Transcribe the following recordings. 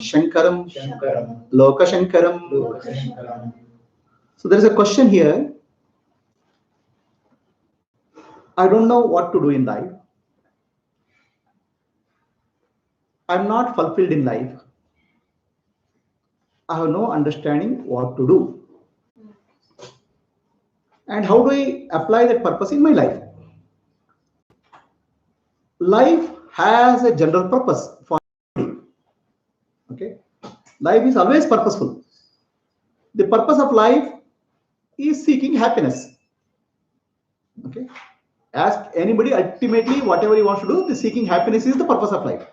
Shankaram, Loka Shankaram. So there is a question here. I don't know what to do in life. I'm not fulfilled in life. I have no understanding what to do. And how do I apply that purpose in my life? Life has a general purpose for me. Okay. Life is always purposeful. The purpose of life is seeking happiness. Okay. Ask anybody, ultimately, whatever he wants to do, the seeking happiness is the purpose of life.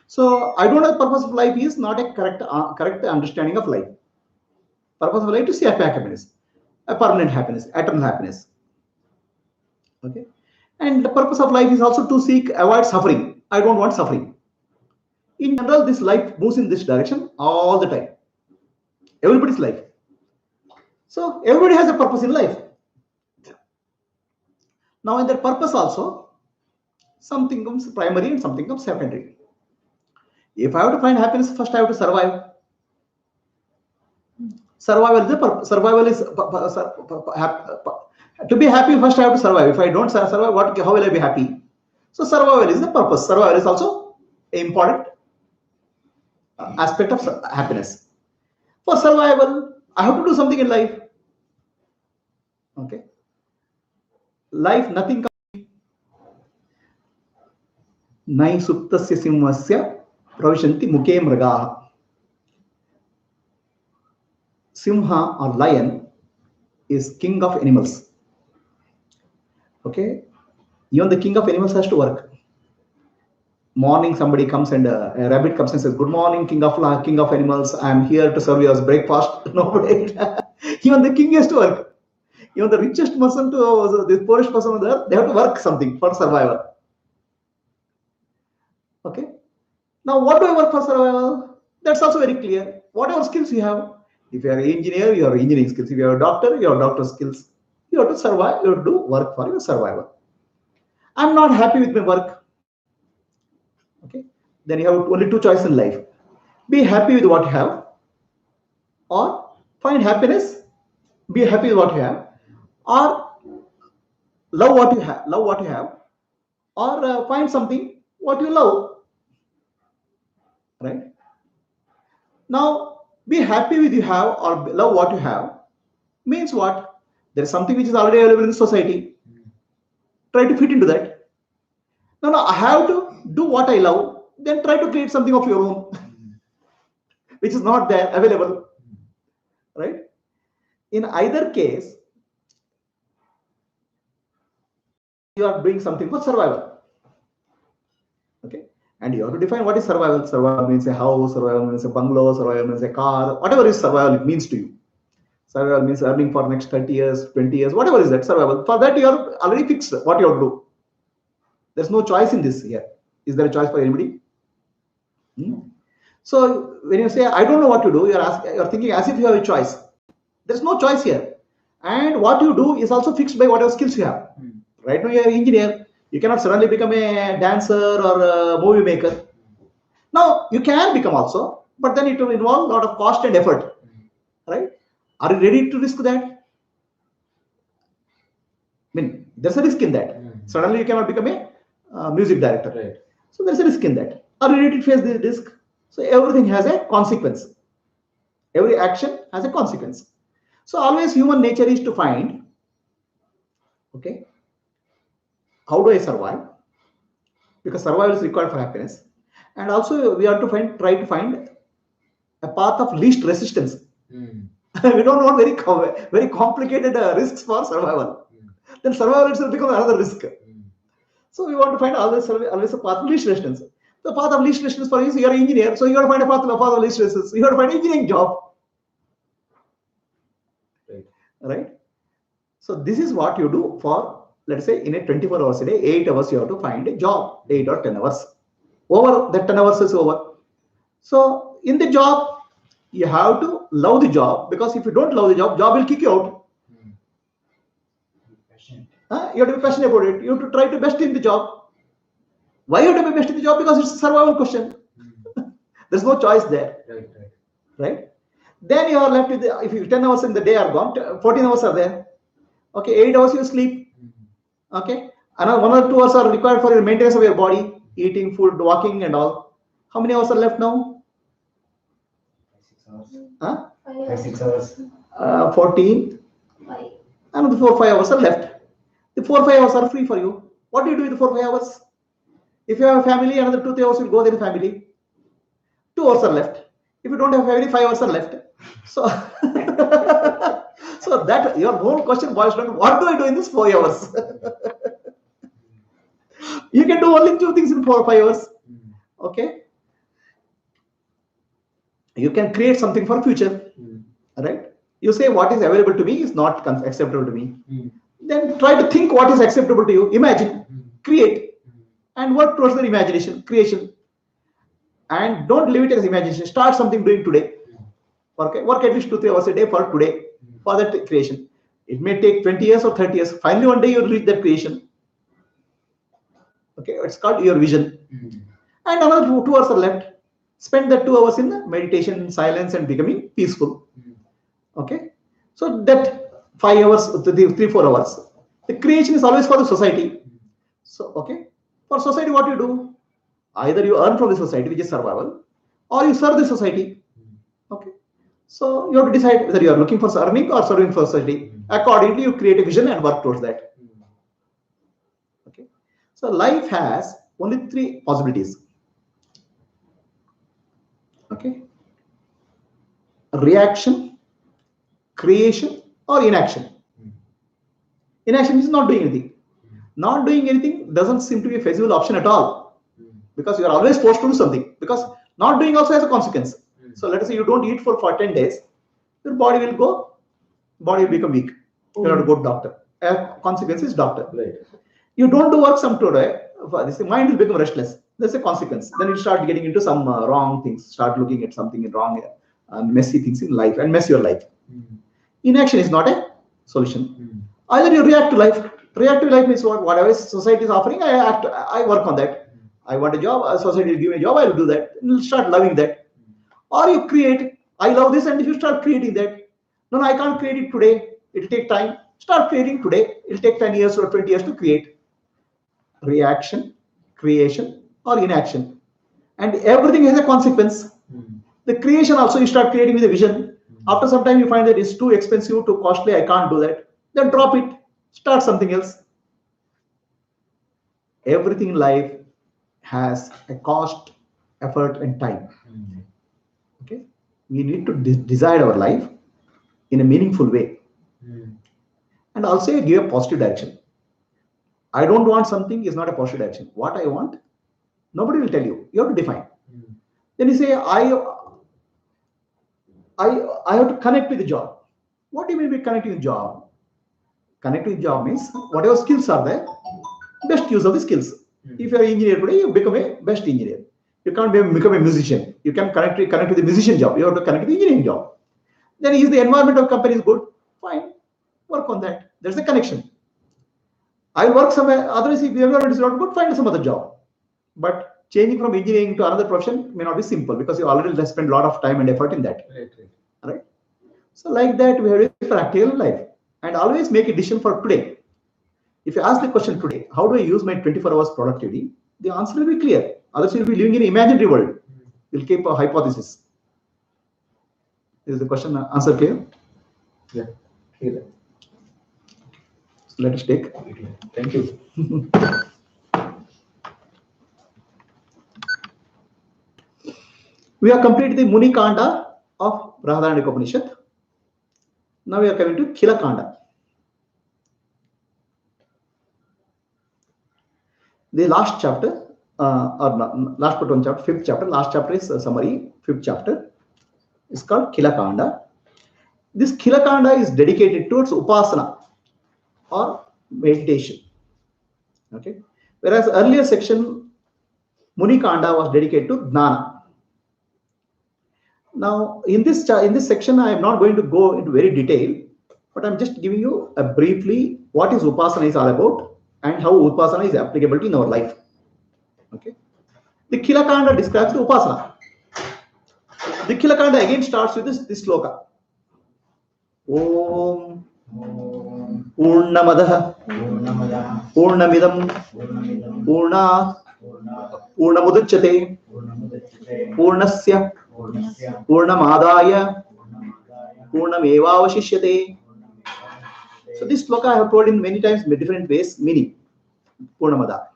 So I don't know, the purpose of life is not a correct understanding of life. Purpose of life is to seek happiness, a permanent happiness, eternal happiness. Okay. And the purpose of life is also to avoid suffering. I don't want suffering. In general, this life moves in this direction all the time. Everybody's life. So everybody has a purpose in life. Now in that purpose also, something comes primary and something comes secondary. If I have to find happiness, first I have to survive. Survival is to be happy. First I have to survive. If I don't survive, how will I be happy? So survival is the purpose. Survival is also an important aspect of happiness. For survival, I have to do something in life. Okay. Life, nothing comes. Nai suptasya simhasya pravishanti mukhe mragaha. Simha or lion is king of animals. Okay. Even the king of animals has to work. Morning, somebody comes and a rabbit comes and says, "Good morning, king of animals. I am here to serve you as breakfast." Nobody. Even the king has to work. Even the richest person to the poorest person there, they have to work something for survival. Okay. Now, what do I work for survival? That's also very clear. Whatever skills you have, if you are an engineer, you have engineering skills. If you are a doctor, you have doctor skills. You have to survive. You have to do work for your survival. I'm not happy with my work. Okay. Then you have only two choices in life: be happy with what you have, or find happiness. Be happy with what you have, or love what you have, or find something what you love. Right? Now, be happy with you have or love what you have means what? There is something which is already available in the society. Try to fit into that. No, I have to do what I love. Then try to create something of your own, which is not there available. Right? In either case, you are doing something for survival. Okay. And you have to define what is survival. Survival means a house, survival means a bungalow, survival means a car, whatever is survival it means to you. Survival means earning for next 30 years, 20 years, whatever is that survival. For that, you are already fixed what you have to do. There's no choice in this here. Is there a choice for anybody? So when you say, I don't know what to do, you're thinking as if you have a choice. There's no choice here. And what you do is also fixed by whatever skills you have. Right now, you're an engineer. You cannot suddenly become a dancer or a movie maker. Now, you can become also, but then it will involve a lot of cost and effort. Right? Are you ready to risk that? I mean, there's a risk in that. Suddenly, you cannot become a music director. Right. So, there's a risk in that. Are you ready to face the risk? So, everything has a consequence. Every action has a consequence. So, always human nature is to find, okay, how do I survive? Because survival is required for happiness. And also, we have to try to find a path of least resistance. We don't want very complicated risks for survival. Then survival itself becomes another risk. So we want to find always a path of least resistance. The path of least resistance for you is you are an engineer, so you have to find a path of least resistance. You have to find an engineering job. Right? So this is what you do for, let's say, in a 24 hours a day, 8 hours you have to find a job, 8 or 10 hours. Over that 10 hours is over. So in the job, you have to love the job, because if you don't love the job will kick you out. You have to be passionate about it. You have to try to best in the job. Why you have to be best in the job? Because it's a survival question. There's no choice there. Right? Then you are left with, if you 10 hours in the day are gone, 14 hours are there. Okay, 8 hours you sleep. Okay, another 1 or 2 hours are required for your maintenance of your body, eating food, walking and all. How many hours are left now? 6 hours. 14. Another 4-5 hours are left. The 4-5 hours are free for you. What do you do with the 4-5 hours? If you have a family, another 2-3 hours will go there in family. 2 hours are left. If you don't have family, 5 hours are left. So, so that your whole question boils down to what do I do in this 4 hours? You can do only 2 things in 4 or 5 hours. Okay. You can create something for future. Right? You say what is available to me is not acceptable to me. Then try to think what is acceptable to you. Imagine, create, and work towards the imagination, creation. And don't leave it as imagination. Start something doing today. Okay, work at least 2-3 hours a day for today, for that creation. It may take 20 years or 30 years. Finally, one day you'll reach that creation. Okay, it's called your vision. And another 2 hours are left. Spend that 2 hours in meditation, silence, and becoming peaceful. Okay, so that 5 hours, 3-4 hours. The creation is always for the society. So, okay, for society, what you do? Either you earn from the society, which is survival, or you serve the society. Okay, so you have to decide whether you are looking for earning or serving for society. Accordingly, you create a vision and work towards that. Okay, so life has only 3 possibilities. Okay, reaction, creation, or inaction. Inaction is not doing anything. Not doing anything doesn't seem to be a feasible option at all, because you are always forced to do something, because not doing also has a consequence. So let us say you don't eat for 10 days, your body will become weak. You have to go to doctor. Consequence is doctor. Right. You don't do work some today, the mind will become restless. That's a consequence. Then you start getting into some wrong things, start looking at something wrong, messy things in life, and mess your life. Inaction is not a solution. Either you react to life. Reactive life means what? Whatever society is offering, I work on that. I want a job, society will give me a job, I will do that. You'll start loving that. Or you create, I love this, and if you start creating that, no, I can't create it today, it will take time. Start creating today, it will take 10 years or 20 years to create. Reaction, creation, or inaction. And everything has a consequence. The creation also, you start creating with a vision. After some time, you find that it's too expensive, too costly, I can't do that. Then drop it, start something else. Everything in life has a cost, effort, and time. Okay, we need to design our life in a meaningful way, and also give a positive direction. I don't want something is not a positive direction. What I want, nobody will tell you. You have to define. Then you say, I have to connect with the job. What do you mean by connecting with job? Connecting with job means whatever skills are there, best use of the skills. If you are an engineer today, you become a best engineer. You can't become a musician. You can connect with the musician job. You have to connect with the engineering job. Then is the environment of company is good? Fine. Work on that. There's a connection. I'll work somewhere. Otherwise, if the environment is not good, find some other job. But changing from engineering to another profession may not be simple, because you already spend a lot of time and effort in that. Right? So like that, we have a practical life. And always make a decision for today. If you ask the question today, how do I use my 24 hours productivity? The answer will be clear. Otherwise, you'll be living in an imaginary world. You'll keep a hypothesis. Is the question answer clear? Yeah, clear. So let us take. Thank you. We have completed the Muni Kanda of Brihadaranyaka Upanishad. Now we are coming to Khila Kanda. The last chapter, last but one chapter, 5th chapter, last chapter is a summary, 5th chapter is called Khila Kanda. This Khila Kanda is dedicated towards Upaasana or meditation. Okay. Whereas earlier section, Muni Kanda was dedicated to Jnana. Now, in this section, I am not going to go into very detail, but I'm just giving you a briefly what is Upaasana is all about and how Upaasana is applicable in our life. Okay. The Khila Kanda describes the Upaasana. The Kilakanda again starts with this sloka. Om Purnamadaha Purnamidam Purnat Purnamudachyate Purnasya Purnamadaya Purnamevavashishyate. So this sloka I have told in many times, different ways, meaning Purnamada.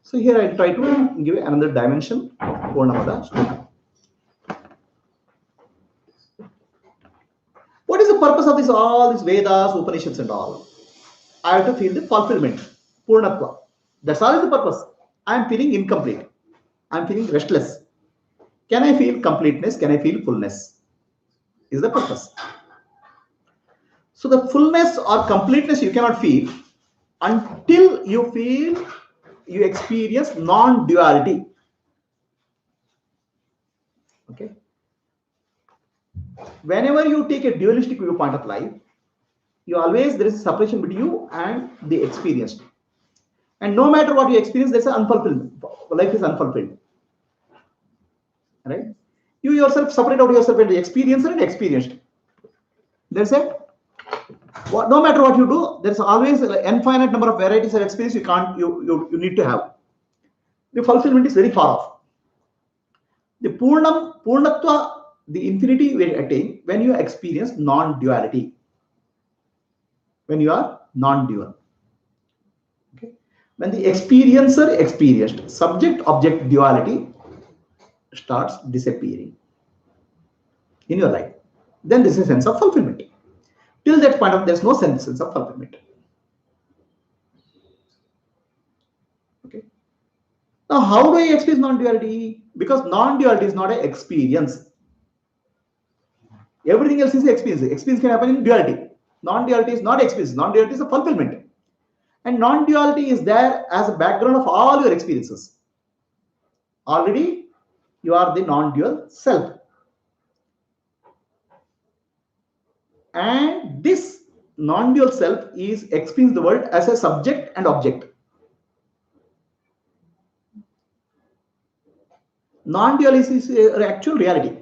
So here I try to give another dimension of Purnamada sloka. What is the purpose of all these Vedas, Upanishads and all? I have to feel the fulfillment, Purnatva. That's all is the purpose. I am feeling incomplete. I am feeling restless. Can I feel completeness? Can I feel fullness? Is the purpose. So the fullness or completeness you cannot feel until you experience non-duality. Okay. Whenever you take a dualistic viewpoint of life, there is a separation between you and the experienced. And no matter what you experience, there's an unfulfillment. Life is unfulfilled. Right? You yourself separate out yourself into experiencer and experienced. That's it. No matter what you do, there's always an infinite number of varieties of experience you need to have. The fulfillment is very far off. The Purnatva, the infinity we attain when you experience non-duality. When you are non-dual. Okay. When the experiencer experienced, subject-object duality starts disappearing in your life. Then this is a sense of fulfillment. Till that point there's no sense of fulfillment. Okay. Now how do I experience non-duality? Because non-duality is not an experience. Everything else is experience. Experience can happen in duality. Non-duality is not experience. Non-duality is a fulfillment. And non-duality is there as a background of all your experiences. Already you are the non-dual self. And this non-dual self is experiencing the world as a subject and object. Non-dual is actual reality.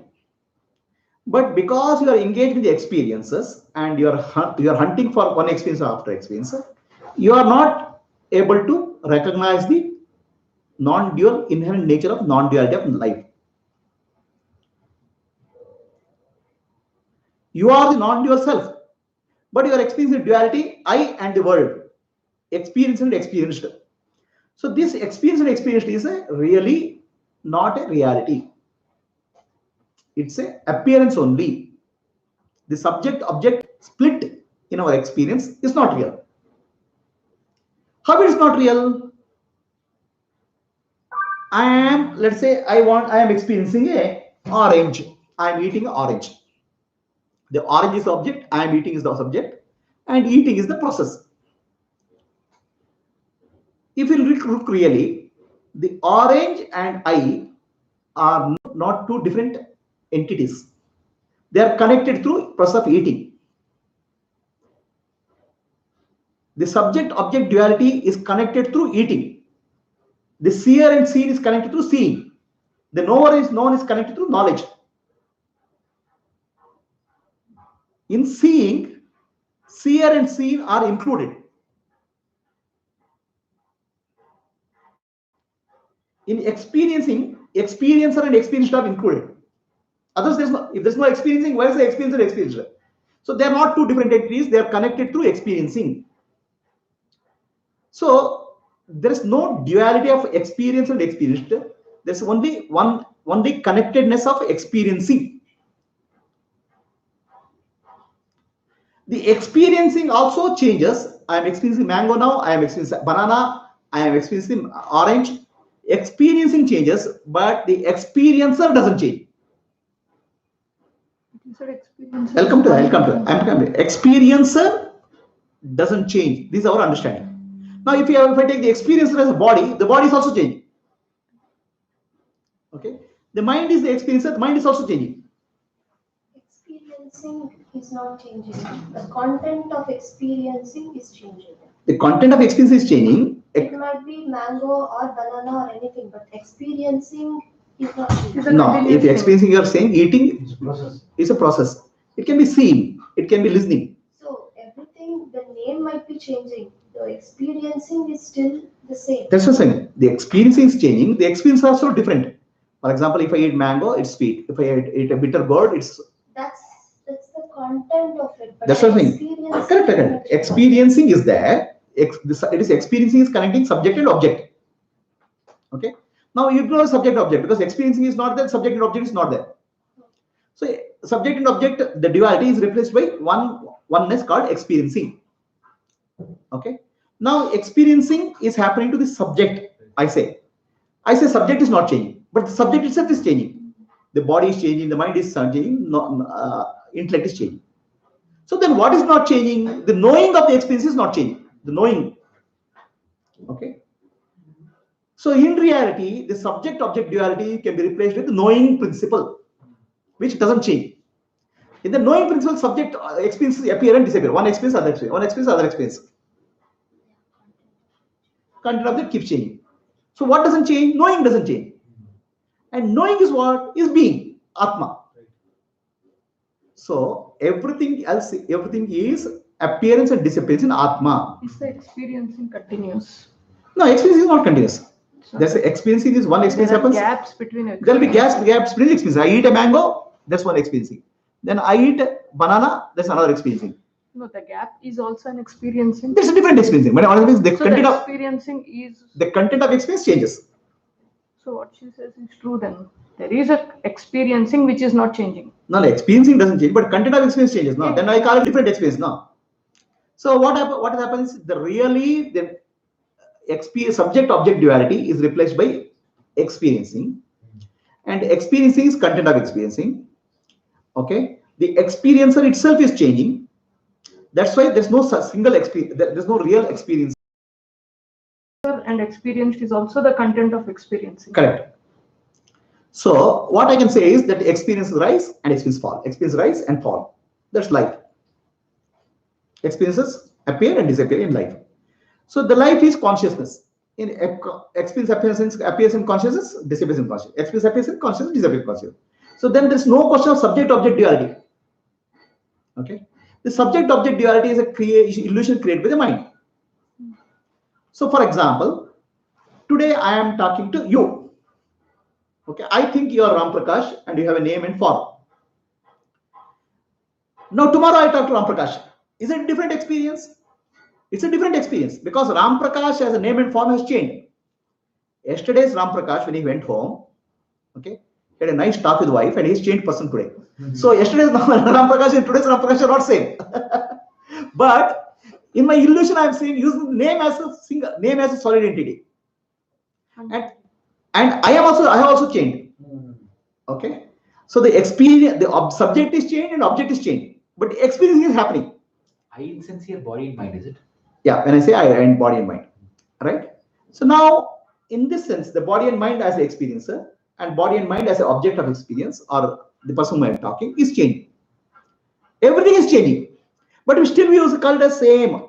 But because you are engaged with the experiences and you are hunting for one experience after experience, you are not able to recognize the non-dual inherent nature of non-duality of life. You are the non-dual self, but you are experiencing duality, I and the world, experienced and experienced. So this experience and experienced is really not a reality. It's an appearance only. The subject-object split in our experience is not real. How it is not real? Let's say I am experiencing a orange. I am eating an orange. The orange is the object, I am eating is the subject, and eating is the process. If you look really, the orange and I are not two different entities. They are connected through process of eating. The subject-object duality is connected through eating. The seer and seen is connected through seeing. The knower is known is connected through knowledge. In seeing, seer and seen are included. In experiencing, experiencer and experienced are included. Otherwise, if there's no experiencing, why is the experiencer and experiencer? So they are not two different entities, they are connected through experiencing. So there is no duality of experience and experienced. There's only connectedness of experiencing. The experiencing also changes. I am experiencing mango now, I am experiencing banana, I am experiencing orange. Experiencing changes, but the experiencer doesn't change. I'll come to that. Experiencer doesn't change. This is our understanding. Now, if I take the experiencer as a body, the body is also changing. Okay, the mind is the experiencer. The mind is also changing. Experiencing is not changing. The content of experiencing is changing. The content of experience is changing. It might be mango or banana or anything, but experiencing is not changing. No, if experiencing, you are saying eating Process. It's a process. It can be seen. It can be listening. So everything, the name might be changing. The experiencing is still the same. That's what I'm saying. The experiencing is changing. The experience are so different. For example, if I eat mango, it's sweet. If I eat a bitter gourd, it's... That's the content of it. But That's what I'm saying. experiencing Correct. Experiencing is there. It is experiencing is connecting subject and object. Okay. Now you ignore subject object because experiencing is not there. Subject and object is not there. So subject and object, the duality is replaced by oneness called experiencing. Okay. Now experiencing is happening to the subject. I say subject is not changing, but the subject itself is changing. The body is changing, the mind is changing, intellect is changing. So then what is not changing? The knowing of the experience is not changing. The knowing. Okay. So in reality, the subject-object duality can be replaced with the knowing principle, which doesn't change. In the knowing principle, subject experiences appear and disappear. One experience, other experience. One experience, other experience. Content object keeps changing. So what doesn't change? Knowing doesn't change. And knowing is what? Is being, Atma. So everything else, everything is appearance and disappearance in Atma. Is the experiencing continuous? No, experience is not continuous. So There's experiencing is one experience there are happens. gaps between There will be gaps between experience. I eat a mango, that's one experiencing. Then I eat banana, that's another experiencing. No, the gap is also an experiencing. There's a different experiencing. But always the So content the of experiencing is. the content of experience changes. So what she says is true then. There is a experiencing which is not changing. No, experiencing doesn't change, but content of experience changes. No, Yeah. then I call it different experience. No. So what happens? The subject-object duality is replaced by experiencing, and experiencing is content of experiencing. Okay, the experiencer itself is changing. That's why there's no single experience. There's no real experience. And experienced is also the content of experiencing. Correct. So what I can say is that experiences rise and experiences fall. Experiences rise and fall. That's life. Experiences appear and disappear in life. So the life is consciousness. In experience appears in consciousness, disappears in consciousness. Experience appears in consciousness, disappears in consciousness. So then there's no question of subject-object duality. Okay. The subject-object duality is a illusion created by the mind. So for example, today I am talking to you. Okay, I think you are Ram Prakash and you have a name and form. Now tomorrow I talk to Ram Prakash. Is it a different experience? It's a different experience because Ram Prakash as a name and form has changed. Yesterday's Ram Prakash, when he went home, okay, he had a nice talk with the wife and he's changed person today. So yesterday's Ram Prakash and today's Ram Prakash are not same. But in my illusion, I am saying using the name as a single name as a solid entity. And I have also changed. Okay. So the experience, the subject is changed and object is changed. But the experience is happening. I incense here body and mind, is it? Yeah, when I say I and body and mind. Right? So now, in this sense, the body and mind as an experiencer and body and mind as an object of experience or the person whom I am talking is changing. Everything is changing. But we still use call it as same.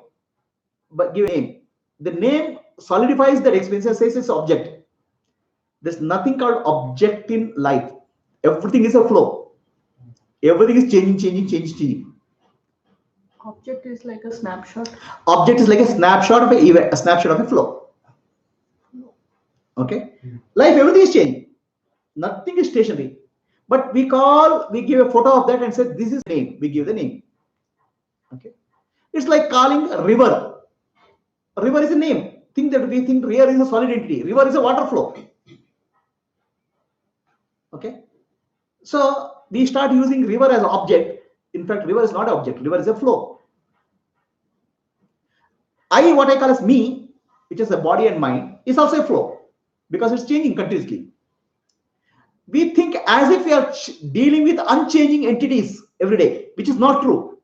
But give a name. The name solidifies that experience and says it's object. There's nothing called object in life. Everything is a flow. Everything is changing. Object is like a snapshot. Object is like a snapshot of a snapshot of a flow. Okay. Life, everything is changing. Nothing is stationary. But we give a photo of that and say this is name. We give the name. Okay. It's like calling a river. A river is a name. Think that we think river is a solid entity. River is a water flow. Okay. So we start using river as an object. In fact, river is not an object. River is a flow. What I call as me, which is the body and mind, is also a flow because it's changing continuously. We think as if we are dealing with unchanging entities every day, which is not true.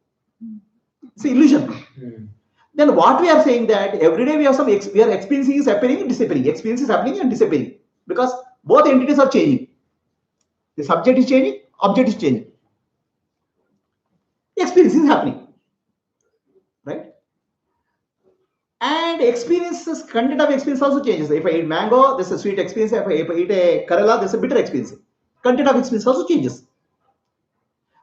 It's an illusion. Then what we are saying that every day we are experiencing is happening and disappearing. Experience is happening and disappearing because both entities are changing. The subject is changing, object is changing. Experience is happening. Right? And experiences, content of experience also changes. If I eat mango, there's a sweet experience. If I eat a Kerala, there's a bitter experience. Content of experience also changes.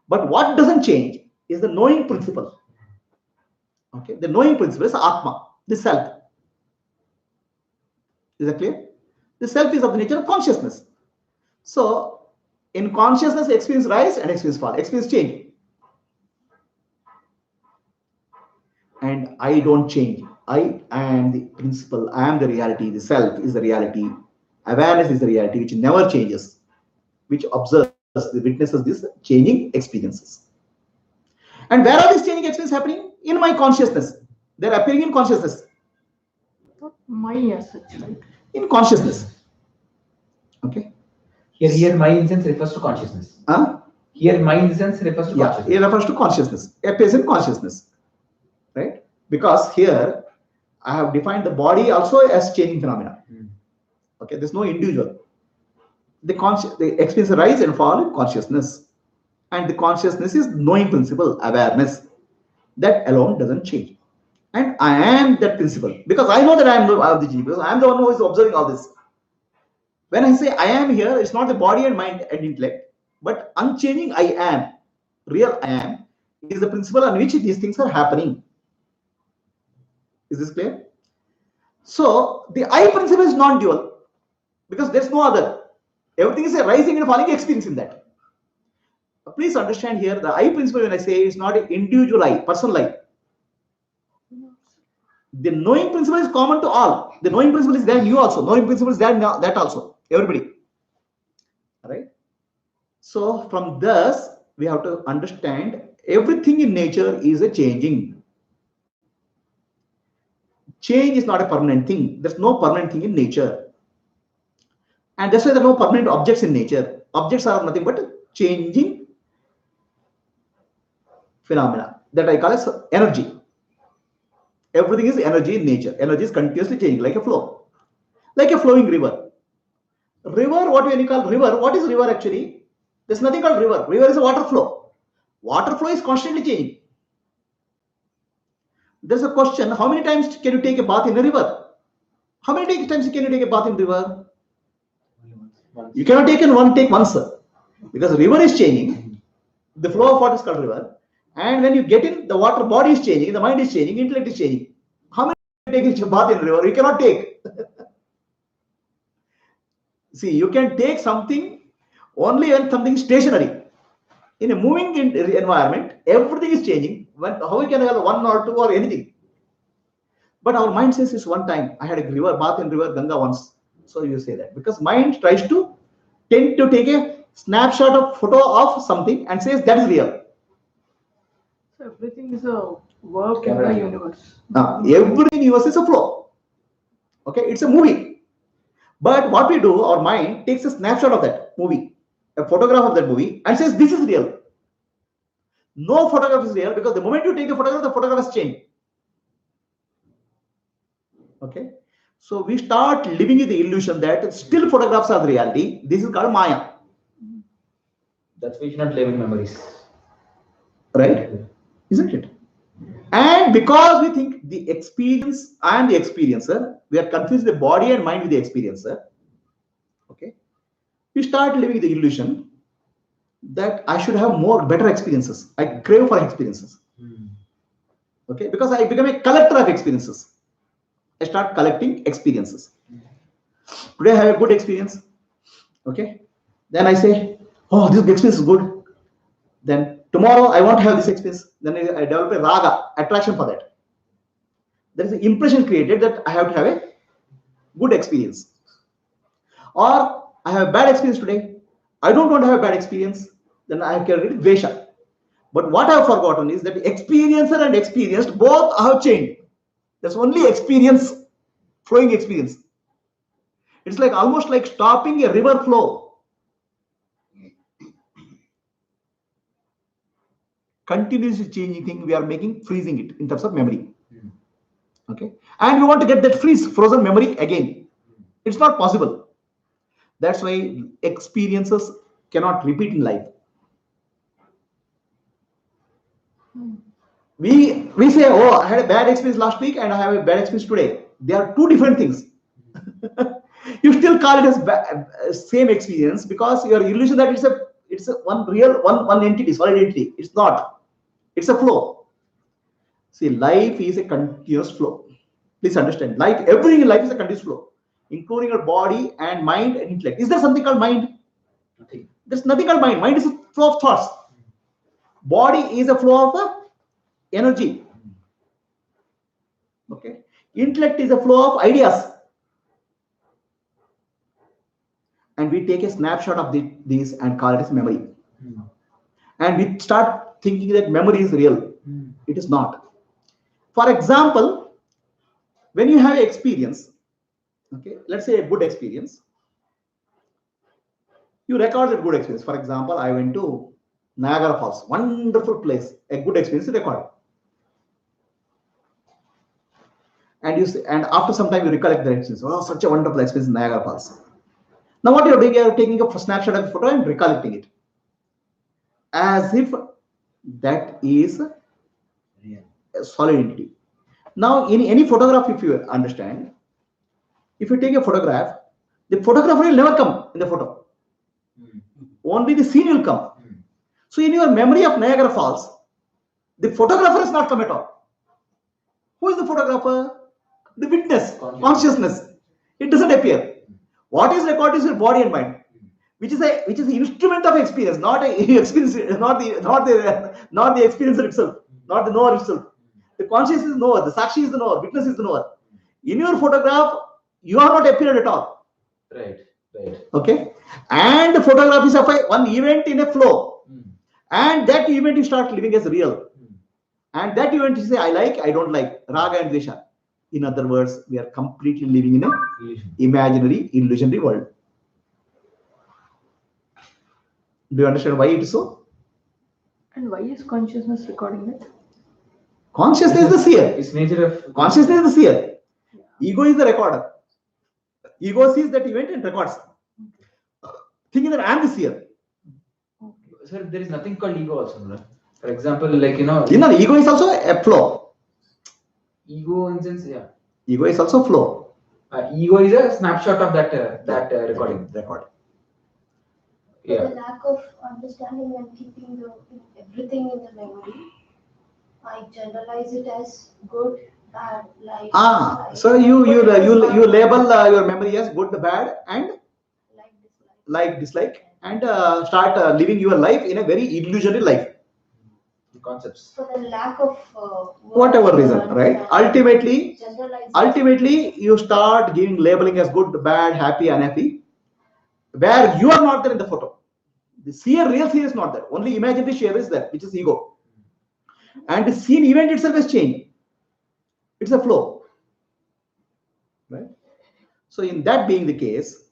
But what doesn't change is the knowing principle. Okay, the knowing principle is Atma, the self. Is that clear? The self is of the nature of consciousness. So, in consciousness, experience rise and experience fall, experience change. And I don't change. I am the principle, I am the reality, the self is the reality, awareness is the reality which never changes, which observes, witnesses these changing experiences. And where are these changing experiences happening? In my consciousness. They're appearing in consciousness. Not my as such, right? In consciousness. Okay. Here my instance refers to consciousness. Here my instance refers to consciousness. It refers to consciousness. Appears in consciousness. Right? Because here I have defined the body also as changing phenomena. Okay, there's no individual. The experience rise and fall in consciousness. And the consciousness is knowing principle, awareness. That alone doesn't change. And I am that principle. Because I know that I am the genie, because I am the one who is observing all this. When I say I am here, it's not the body and mind and intellect, but unchanging I am, real I am, is the principle on which these things are happening. Is this clear? So the I principle is non-dual because there's no other. Everything is a rising and falling experience in that. Please understand here, the I principle when I say is not an individual I, personal I. The knowing principle is common to all. The knowing principle is there in you also. Knowing principle is there in that also. Everybody. Right? So from this, we have to understand everything in nature is a changing. Change is not a permanent thing. There's no permanent thing in nature. And that's why there are no permanent objects in nature. Objects are nothing but changing phenomena that I call as energy. Everything is energy in nature. Energy is continuously changing like a flow. Like a flowing river. River, what do you call river? What is river actually? There's nothing called river. River is a water flow. Water flow is constantly changing. There's a question, how many times can you take a bath in a river? How many times can you take a bath in river? You cannot take once. Because the river is changing. The flow of water is called river. And when you get in, the water body is changing, the mind is changing, intellect is changing. How many times take a bath in river? You cannot take. See, you can take something only when something is stationary. In a moving environment, everything is changing. How we can have one or two or anything? But our mind says it's one time. I had a river bath in river Ganga once. So you say that. Because mind tries to tend to take a snapshot of photo of something and says that is real. So everything is a work in the universe. Every universe is a flow. Okay, it's a movie. But what we do, our mind takes a snapshot of that movie, a photograph of that movie, and says this is real. No photograph is real because the moment you take the photograph has changed. Okay, so we start living with the illusion that still photographs are the reality. This is called Maya. That's why you should not live in memories. Right? Isn't it? And because we think the experience and the experiencer, we are confused the body and mind with the experiencer. Okay, we start living with the illusion that I should have better experiences. I crave for experiences. Okay, because I become a collector of experiences. I start collecting experiences. Today I have a good experience. Okay, then I say, oh, this experience is good. Then tomorrow I want to have this experience. Then I develop a raga, attraction for that. There is an impression created that I have to have a good experience. Or I have a bad experience today. I don't want to have a bad experience. Then I have carried Dvesha. But what I have forgotten is that experiencer and experienced both have changed. That's only experience, flowing experience. It's like almost like stopping a river flow. Continuously changing thing, we are freezing it in terms of memory. Okay, and we want to get that frozen memory again. It's not possible. That's why experiences cannot repeat in life. We say, oh, I had a bad experience last week and I have a bad experience today. They are two different things. You still call it as same experience because your illusion that it's a one real, one entity, solid entity. It's not. It's a flow. See, life is a continuous flow. Please understand. Life, everything in life is a continuous flow, including your body and mind and intellect. Is there something called mind? Nothing. There's nothing called mind. Mind is a flow of thoughts. Body is a flow of energy. Okay. Intellect is a flow of ideas. And we take a snapshot of these and call it as memory. And we start thinking that memory is real. It is not. For example, when you have an experience, okay, let's say a good experience, you record that good experience. For example, I went to Niagara Falls, wonderful place, a good experience to record. And after some time you recollect the experience. Oh, such a wonderful experience in Niagara Falls. Now what you're doing, you're taking a snapshot of the photo and recollecting it. As if that is a solid entity. Now in any photograph, if you understand, if you take a photograph, the photographer will never come in the photo. Only the scene will come. So in your memory of Niagara Falls, the photographer is not come at all. Who is the photographer? The witness, consciousness. It doesn't appear. What is recorded is your body and mind, which is the instrument of experience, not a experience, not the experiencer itself, not the knower itself. The conscious is the knower, the sakshi is the knower, witness is the knower. In your photograph, you are not appeared at all. Right. Okay, and the photograph is of one event in a flow, and that event you start living as real, and that event you say I like, I don't like, raga and dvesha. In other words, we are completely living in a imaginary, illusionary world. Do you understand why it is so? And why is consciousness recording it? Consciousness is the seer. It's nature of Consciousness is the seer. Ego is the recorder. Ego sees that event and records, thinking that I am the seer. Sir, there is nothing called ego also, right? For example, like ego is also a flow. Ego in sense, yeah. Ego is also flow. Ego is a snapshot of that recording. Yeah. The lack of understanding and keeping everything in the memory, I generalize it as good, bad, like. So you label your memory as good, bad, and like, dislike, and start living your life in a very illusionary life. Concepts. For the lack of whatever reason, right? Ultimately, you start giving labeling as good, bad, happy, unhappy, where you are not there in the photo. The seer, real seer is not there. Only imaginary seer is there, which is ego. And the scene event itself has changed. It's a flow, right? So in that being the case,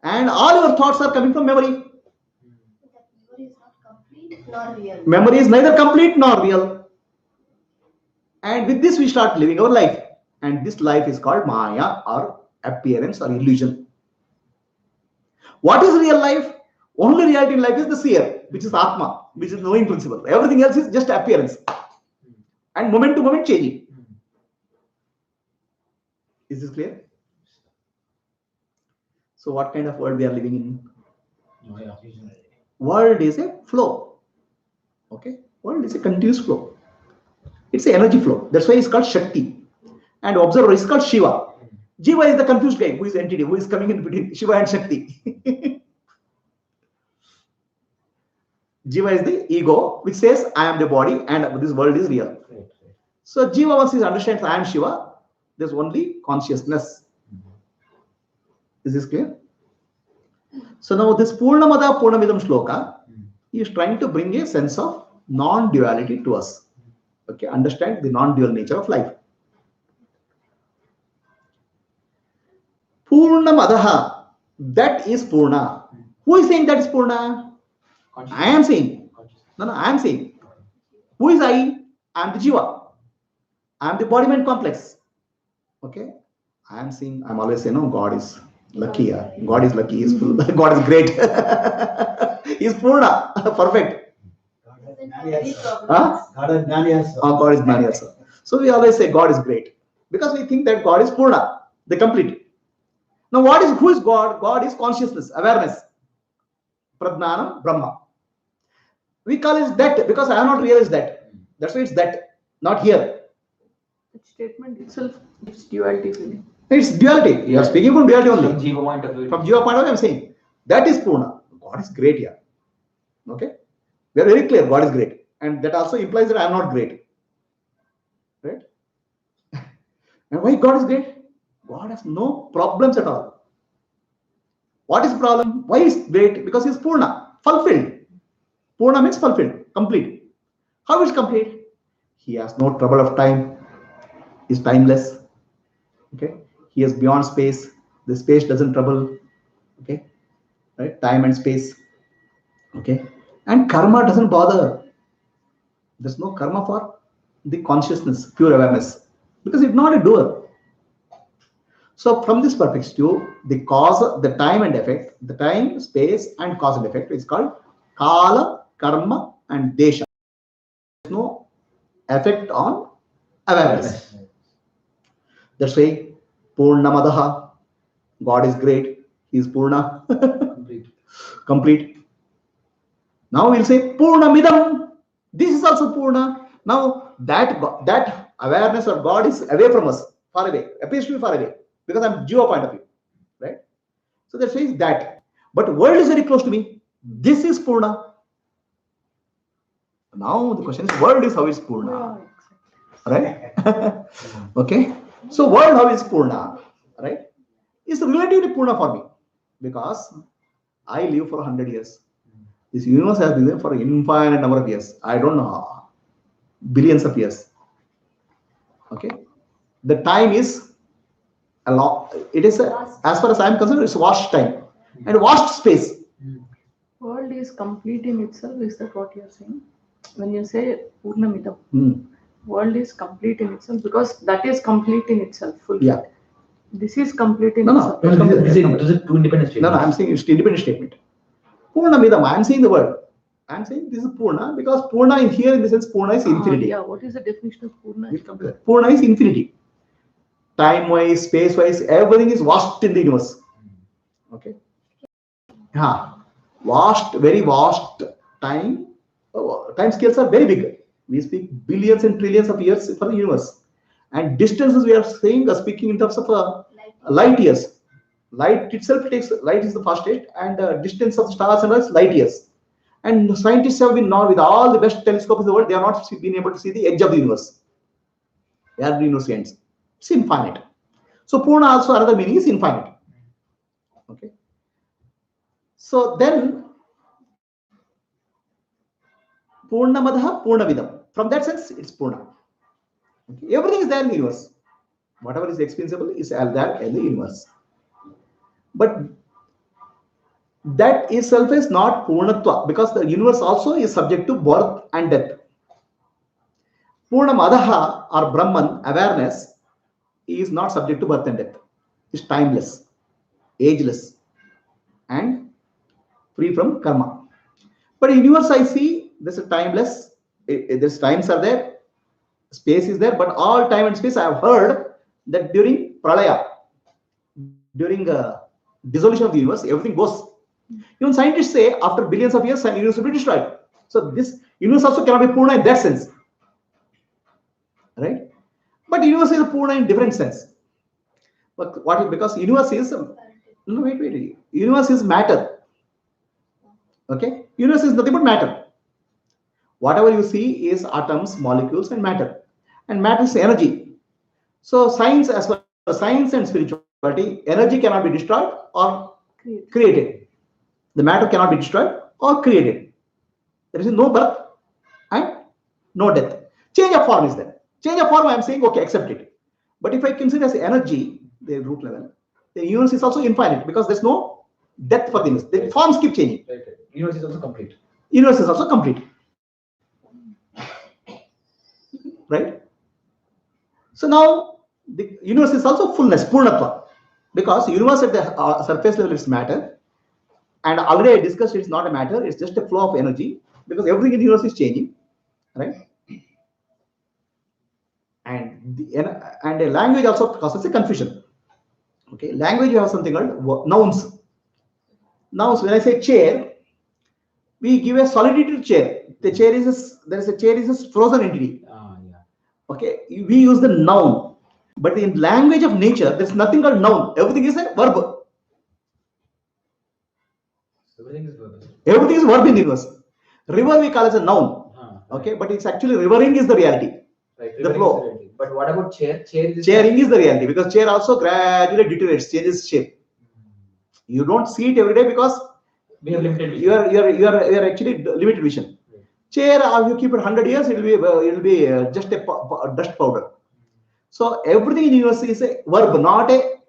and all your thoughts are coming from memory. Memory is neither complete nor real. And with this we start living our life. And this life is called Maya, or appearance, or illusion. What is real life? Only reality in life is the seer, which is Atma, which is knowing principle. Everything else is just appearance. And moment to moment changing. Is this clear? So what kind of world we are living in? World is a flow. Okay, world is a continuous flow. It's an energy flow. That's why it's called Shakti. And observer is called Shiva. Jiva is the confused guy, who is entity, who is coming in between Shiva and Shakti. Jiva is the ego, which says I am the body and this world is real. So Jiva, once he understands I am Shiva, there's only consciousness. Is this clear? So now this Purnamada Purnamidam Shloka is trying to bring a sense of non-duality to us. Okay, understand the non-dual nature of life. Purnamadaha, that is Purna. Who is saying that is Purna? I am saying. No, I am saying. Who is I? I am the Jiva. I am the body-mind complex. Okay, I am saying. I'm always saying, no, God is lucky. God is lucky. He's full. God is great. He's Purna. Perfect. God is Gnani also. So we always say God is great because we think that God is Purna, the complete. Now, who is God? God is consciousness, awareness. Pradnanam, Brahma. We call it that because I have not realized that. That's why it's that, not here. The statement itself gives duality feeling. It's duality. You are speaking from duality only. Jiva point of view. From Jiva point of view, I'm saying that is Purna. God is great here. Okay? We are very clear, God is great. And that also implies that I am not great. Right? And why God is great? God has no problems at all. What is the problem? Why is great? Because He is Purna, fulfilled. Purna means fulfilled, complete. How is complete? He has no trouble of time. He is timeless. Okay? He is beyond space. The space doesn't trouble. Okay? Right? Time and space. Okay? And karma doesn't bother. There's no karma for the consciousness, pure awareness, because it's not a doer. So from this perspective, the cause, the time and effect, the time, space, and cause and effect is called kala, karma, and desha. There's no effect on awareness. That's why Purnamadaha, God is great, He is Purna, complete. Now we'll say Purnamidam. This is also Purna. Now that awareness of God is away from us, far away, appears to be far away, because I'm Jiva point of view, right? So that says that. But world is very close to me. This is Purna. Now the question is, world is how is Purna, right? Okay. So world how is Purna, right? It's relatively Purna for me, because I live for 100 years. This universe has been there for an infinite number of years. I don't know how. Billions of years. Okay. The time is a lot. It is, as far as I am concerned, it's vast time and vast space. World is complete in itself. Is that what you're saying? When you say Purnamidam, world is complete in itself, because that is complete in itself. Fully. Yeah. This is complete in No. itself. This is two independent statements. No, I'm saying it's independent statement. Purnamidam, I'm saying the word. I'm saying this is Purna, because Purna in here, in the sense, Purna is infinity. Yeah, what is the definition of Purna? Purna is infinity. Time-wise, space-wise, everything is vast in the universe. Okay. Vast, very vast time. Time scales are very big. We speak billions and trillions of years for the universe. And distances we are saying, speaking in terms of light years. Light itself light is the fastest, and distance of the stars and is light years. And scientists have been now, with all the best telescopes in the world, they are not been able to see the edge of the universe. They are the universe ends. It's infinite. So Purna also, another meaning is infinite. Okay. So then Purnamadaha, Purnavidam. From that sense, it's Purna. Okay. Everything is there in the universe. Whatever is experienceable is there in the universe. But that itself is not Purnatva, because the universe also is subject to birth and death. Purnamadaha, or Brahman, awareness, is not subject to birth and death. It's timeless, ageless, and free from karma. But in universe, I see this is timeless. There's times are there, space is there, but all time and space, I have heard that during Pralaya, during dissolution of the universe, everything goes. Even scientists say after billions of years, the universe will be destroyed. So this universe also cannot be Purna in that sense, right? But universe is a Purna in different sense. But what? Because universe is wait. Universe is matter. Okay, universe is nothing but matter. Whatever you see is atoms, molecules, and matter. And matter is energy. So science, as well as science and spirituality, energy cannot be destroyed or created. The matter cannot be destroyed or created. There is no birth and no death. Change of form is there. Change of form, I am saying, okay, accept it. But if I consider as energy, the root level, the universe is also infinite, because there's no death for the universe. The forms keep changing. Universe is also complete. Universe is also complete. Right? So now the universe is also fullness, Purnatva, because universe at the surface level is matter. And already I discussed it's not a matter, it's just a flow of energy, because everything in the universe is changing, right? And a language also causes a confusion. Okay, language, you have something called nouns. Nouns, when I say chair, we give a solidity to chair. The chair is a chair is a frozen entity. Yeah. Okay, we use the noun, but in language of nature, there's nothing called noun. Everything is a verb. Everything is verb. Everything is verb in the universe. River we call as a noun. Okay, but it's actually rivering is the reality. Right, The flow. But what about chair? Chairing is the reality, because chair also gradually deteriorates, changes shape. You don't see it every day because we have limited vision. You are actually limited vision. Right. Chair, if you keep it 100 years, it will be just a dust powder. So everything in the universe is a verb, not a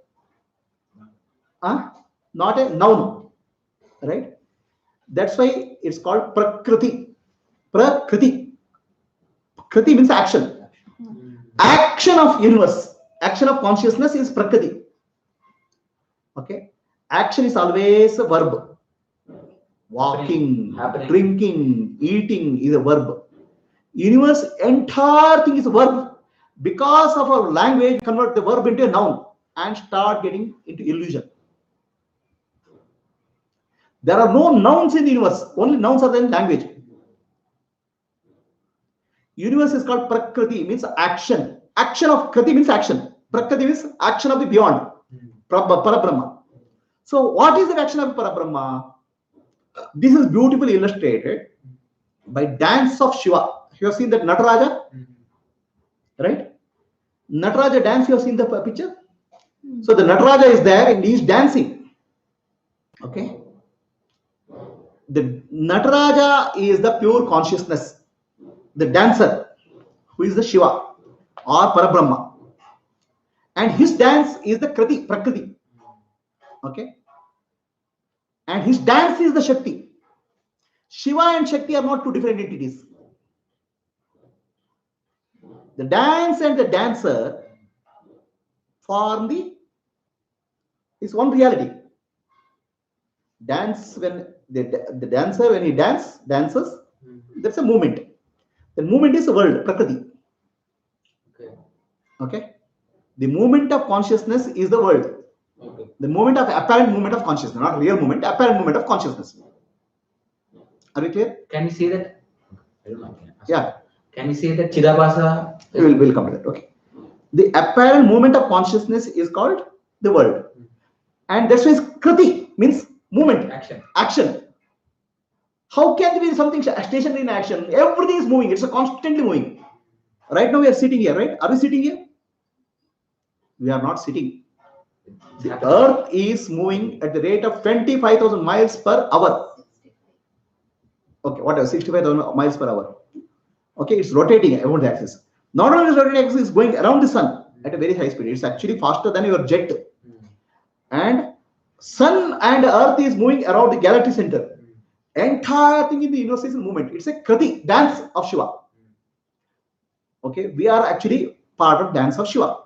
noun, right? That's why it's called Prakriti. Prakriti. Kriti means action. Action of universe, action of consciousness is Prakriti. Okay, action is always a verb. Walking, drinking, eating is a verb. Universe, entire thing is a verb. Because of our language, convert the verb into a noun and start getting into illusion. There are no nouns in the universe, only nouns are in language. Universe is called Prakriti, means action. Action of Kriti means action. Prakriti means action of the beyond. Parabrahma. So what is the action of Parabrahma? This is beautifully illustrated by dance of Shiva. You have seen that Nataraja? Right? Nataraja dance, you have seen the picture? So the Nataraja is there and he is dancing. Okay? The Nataraja is the pure consciousness. The dancer, who is the Shiva or Parabrahma. And his dance is the Kriti, Prakriti. Okay? And his dance is the Shakti. Shiva and Shakti are not two different entities. The dance and the dancer form is one reality. Dance, when the dancer, when he dances, that's a movement. The movement is the world, Prakriti. Okay? The movement of consciousness is the world. Okay. The movement of apparent movement of consciousness, not real movement, apparent movement of consciousness. Are we clear? Can we say that? I don't know. Yeah. Can we say that Chidabhasa? We'll come to that. Okay. The apparent movement of consciousness is called the world. And that's why Kriti means movement. Action. How can there be something stationary in action? Everything is moving. It's constantly moving. Right now we are sitting here, right? Are we sitting here? We are not sitting. The earth is moving at the rate of 25,000 miles per hour. Okay, whatever, 65,000 miles per hour. Okay, it's rotating around the axis. Not only is rotating axis, it's going around the sun at a very high speed. It's actually faster than your jet. And sun and earth is moving around the galaxy center. Entire thing in the universe is in movement. It's a Kriti, dance of Shiva. Okay, we are actually part of dance of Shiva.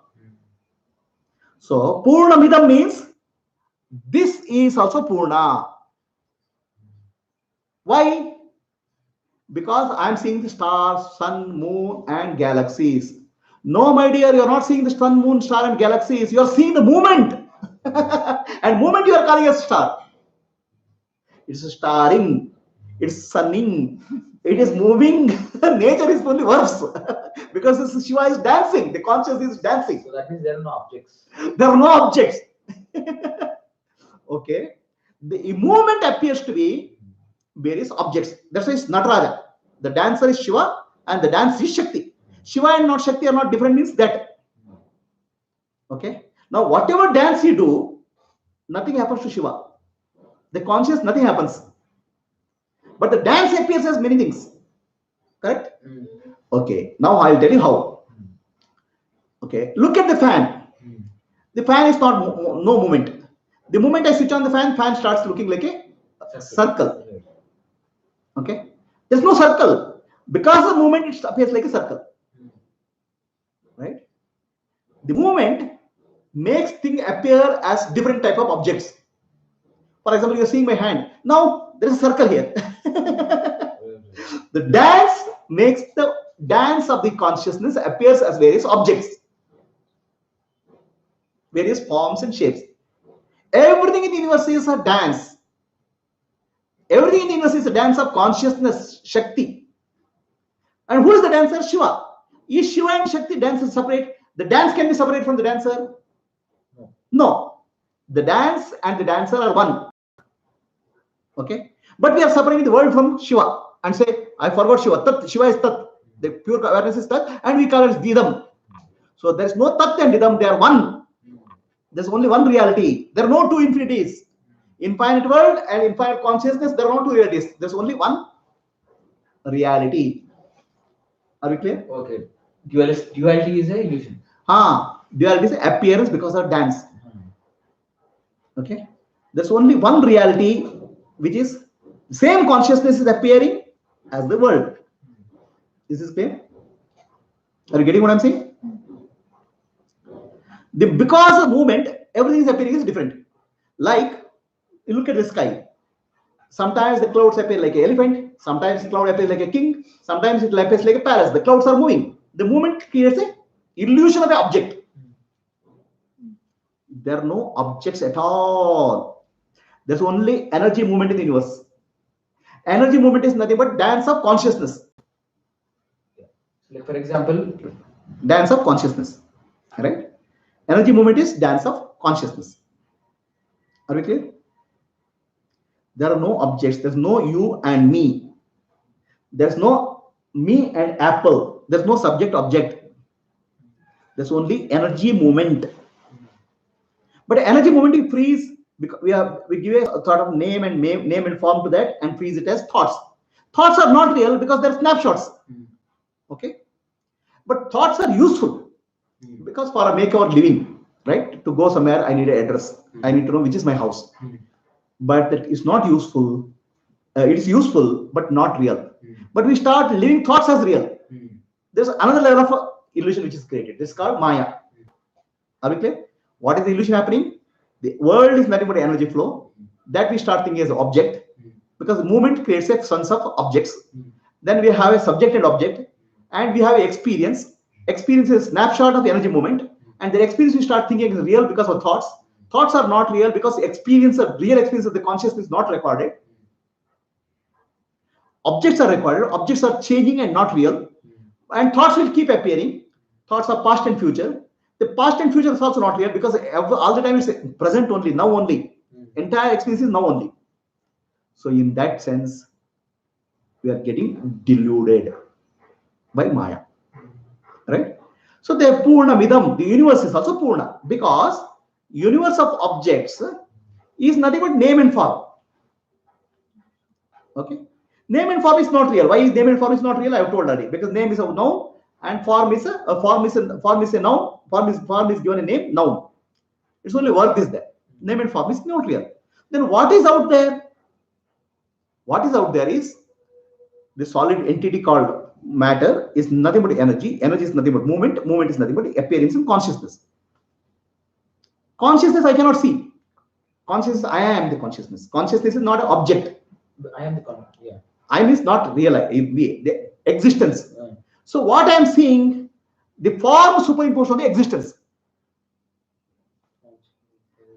So Purnamidam means this is also Purna. Why? Because I am seeing the stars, sun, moon, and galaxies. No, my dear, you are not seeing the sun, moon, star, and galaxies. You are seeing the movement. And movement you are calling a star. It's starring. It's sunning. It is moving. Nature is only verbs. Because this Shiva is dancing. The consciousness is dancing. So that means there are no objects. There are no objects. Okay. The movement appears to be various objects. That's why it's Nataraja. The dancer is Shiva and the dance is Shakti. Shiva and not Shakti are not different, means that. Okay. Now, whatever dance you do, nothing happens to Shiva. The conscious, nothing happens. But the dance appears as many things. Correct? Okay. Now, I'll tell you how. Okay. Look at the fan. The fan is not no movement. The moment I switch on the fan, fan starts looking like a circle. Okay. There's no circle. Because of movement, it appears like a circle. Right? The movement makes things appear as different type of objects. For example, you're seeing my hand. Now, there is a circle here. The dance makes the dance of the consciousness appears as various objects. Various forms and shapes. Everything in the universe is a dance. Everything in the universe is a dance of consciousness, Shakti. And who is the dancer? Shiva. Is Shiva and Shakti dances separate? The dance can be separate from the dancer? No. The dance and the dancer are one. Okay. But we are separating the world from Shiva and say, I forgot Shiva. Tat, Shiva is Tat. The pure awareness is Tat, and we call it Didam. So there's no Tat and Didam, they are one. There's only one reality. There are no two infinities. Infinite world and infinite consciousness, there are no two realities. There's only one reality. Are we clear? Okay. Duality is an illusion. Duality is appearance because of dance. Okay. There's only one reality, which is same consciousness is appearing as the world. This is clear? Are you getting what I'm saying? Because of movement, everything is appearing is different. Like, you look at the sky. Sometimes the clouds appear like an elephant. Sometimes the cloud appears like a king. Sometimes it appears like a palace. The clouds are moving. The movement creates an illusion of an object. There are no objects at all. There's only energy movement in the universe. Energy movement is nothing but dance of consciousness. Like for example, dance of consciousness. Right? Energy movement is dance of consciousness. Are we clear? There are no objects. There's no you and me. There's no me and apple. There's no subject object. There's only energy movement. But energy movement is freeze because we give a sort of name and form to that and freeze it as thoughts. Thoughts are not real because they're snapshots. Okay. But thoughts are useful because for a make our living, right? To go somewhere, I need an address. I need to know which is my house. But that is not useful. It is useful, but not real. But we start living thoughts as real. There's another level of illusion which is created. This is called Maya. Are we clear? What is the illusion happening? The world is nothing but energy flow that we start thinking as an object because movement creates a sense of objects. Then we have a subject and object, and we have an experience. Experience is a snapshot of energy movement, and the experience we start thinking is real because of thoughts. Thoughts are not real because real experience of the consciousness is not recorded. Objects are recorded. Objects are changing and not real. And thoughts will keep appearing. Thoughts are past and future. The past and future is also not real because all the time it's present only, now only. Entire experience is now only. So in that sense, we are getting deluded by Maya. Right? So the Purna Midam, the universe is also Purna because universe of objects is nothing but name and form. Okay? Name and form is not real. Why is name and form is not real? I have told already. Because name is a noun and form is a noun. Form is given a name, noun. It's only work is there. Name and form is not real. Then what is out there? What is out there is the solid entity called matter is nothing but energy. Energy is nothing but movement. Movement is nothing but appearance in consciousness. Consciousness I cannot see. Consciousness, I am the consciousness. Consciousness is not an object. I am the consciousness. Yeah. I am is not real. The existence. So what I am seeing, the form superimposed on the existence.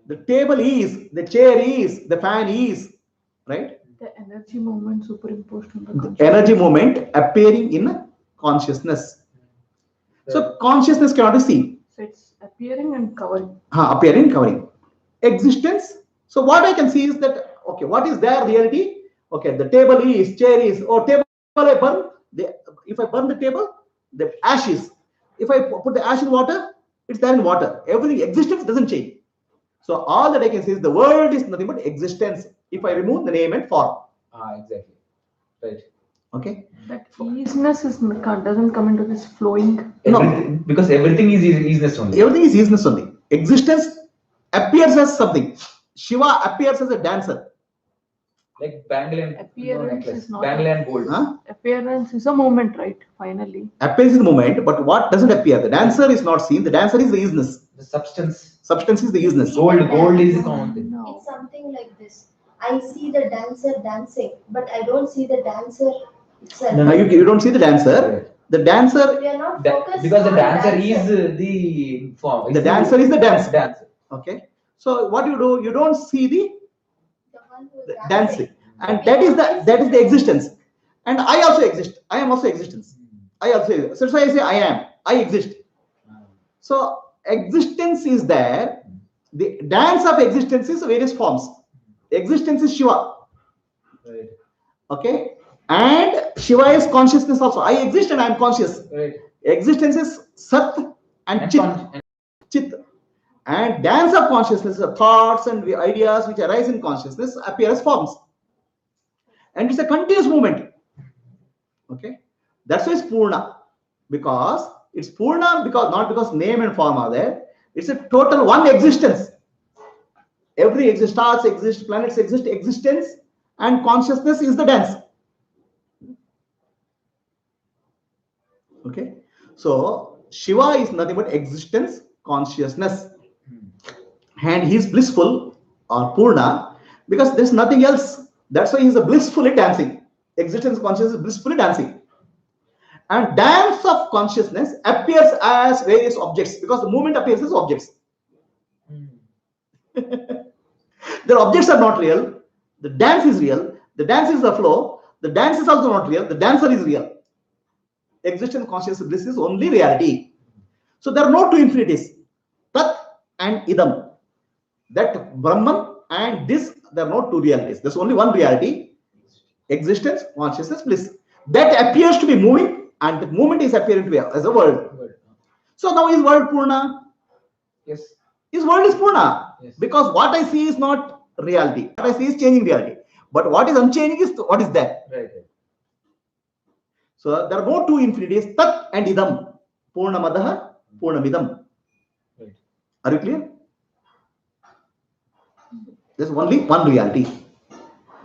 The table is, the chair is, the fan is, right? The energy movement superimposed on the consciousness. Energy movement appearing in consciousness. So consciousness cannot be seen. So it's appearing and covering. Appearing, covering. Existence. So what I can see is that, okay, what is their reality? Okay, the table is, chair is, table I burn. If I burn the table, the ashes. If I put the ash in water, it's there in water. Everything, existence doesn't change. So all that I can say is the world is nothing but existence. If I remove the name and form. Exactly. Right. Okay. That easiness doesn't come into this flowing. No. Because everything is easiness only. Everything is easiness only. Existence appears as something. Shiva appears as a dancer. Like bangle and Appearance is not bangle and gold. Appearance is a movement, right? Finally. Appearance is the movement, but what doesn't appear? The dancer is not seen. The dancer is the easiness. The substance. Substance is the easiness. Gold is the common thing. No. It's something like this. I see the dancer dancing, but I don't see the dancer itself. No, You don't see the dancer. Right. The dancer. We are not focused Because the on dancer is the form. The dancer is the dancer. Dancer. Okay. So what you do? You don't see the the one who is dancing. and that is the existence. And I also exist. I am also existence. I also exist. So that's why I say I am. I exist. So existence is there. The dance of existence is various forms. Existence is Shiva. Right. Okay, and Shiva is consciousness also. I exist and I am conscious. Right. Existence is Sat and Chit. And dance of consciousness, the thoughts and the ideas which arise in consciousness appear as forms. And it's a continuous movement. Okay, that's why it's Purna. Because it's Purna, because not because name and form are there. It's a total one existence. Every stars exist, planets exist, existence and consciousness is the dance. Okay, so Shiva is nothing but existence, consciousness, and he is blissful or Purna because there's nothing else. That's why he's a blissfully dancing. Existence, consciousness, blissfully dancing. And dance of consciousness appears as various objects because the movement appears as objects. The objects are not real. The dance is real. The dance is the flow. The dance is also not real. The dancer is real. Existence, consciousness, bliss is only reality. So there are no two infinities. Tat and Idam. That Brahman and this, there are no two realities. There's only one reality. Existence, consciousness, bliss. That appears to be moving and the movement is appearing to be as a world. So now is world Purna? Yes. His world is Purna. Yes. Because what I see is not reality. What I see is changing reality. But what is unchanging is what is there. Right. So there are no two infinities, Tat and Idam. Purnamadaha, Purnamidam. Right. Are you clear? There's only one reality.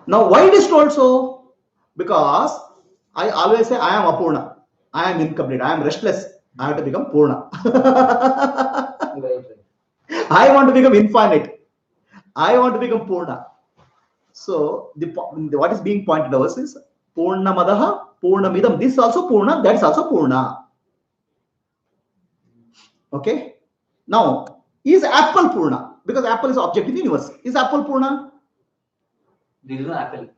Now why it is told so? Because I always say I am Apurna. I am incomplete. I am restless. I have to become Purna. Right. I want to become infinite. I want to become Purna. So what is being pointed out is Purnamadaha, Purnamidam. This is also Purna, that is also Purna. Okay. Now, is apple Purna? Because apple is object in the universe. Is apple Purna? There is no apple.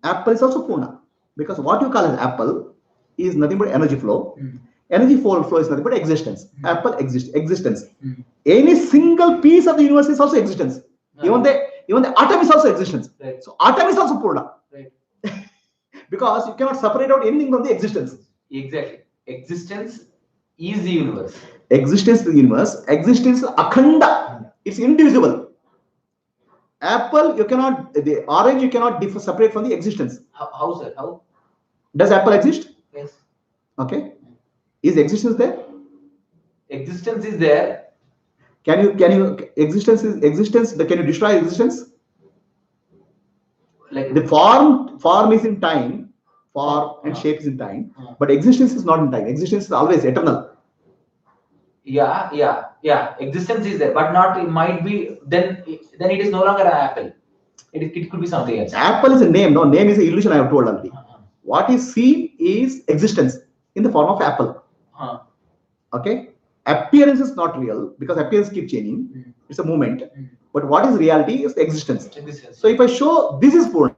Apple is also Purna. Because what you call as apple is nothing but energy flow. Energy flow is nothing but existence. Apple existence. Any single piece of the universe is also existence. Even the atom is also existence. Right. So atom is also Purna. Right. Because you cannot separate out anything from the existence. Exactly. Existence is the universe. Existence is the universe. Existence is akhanda. It's indivisible. Apple, you cannot, the orange you cannot separate from the existence. How, sir? How? Does apple exist? Yes. Okay. Is existence there? Existence is there. Can you existence? Can you destroy existence? Like The form is in time, form and shape is in time, but existence is not in time. Existence is always eternal. Yeah. Existence is there, but not. It might be. Then it is no longer an apple. It could be something else. Apple is a name. No, name is an illusion. I have told already. What is seen is existence in the form of apple. Okay. Appearance is not real because appearance keep changing. It's a movement. But what is reality is existence. So if I show this is Purna,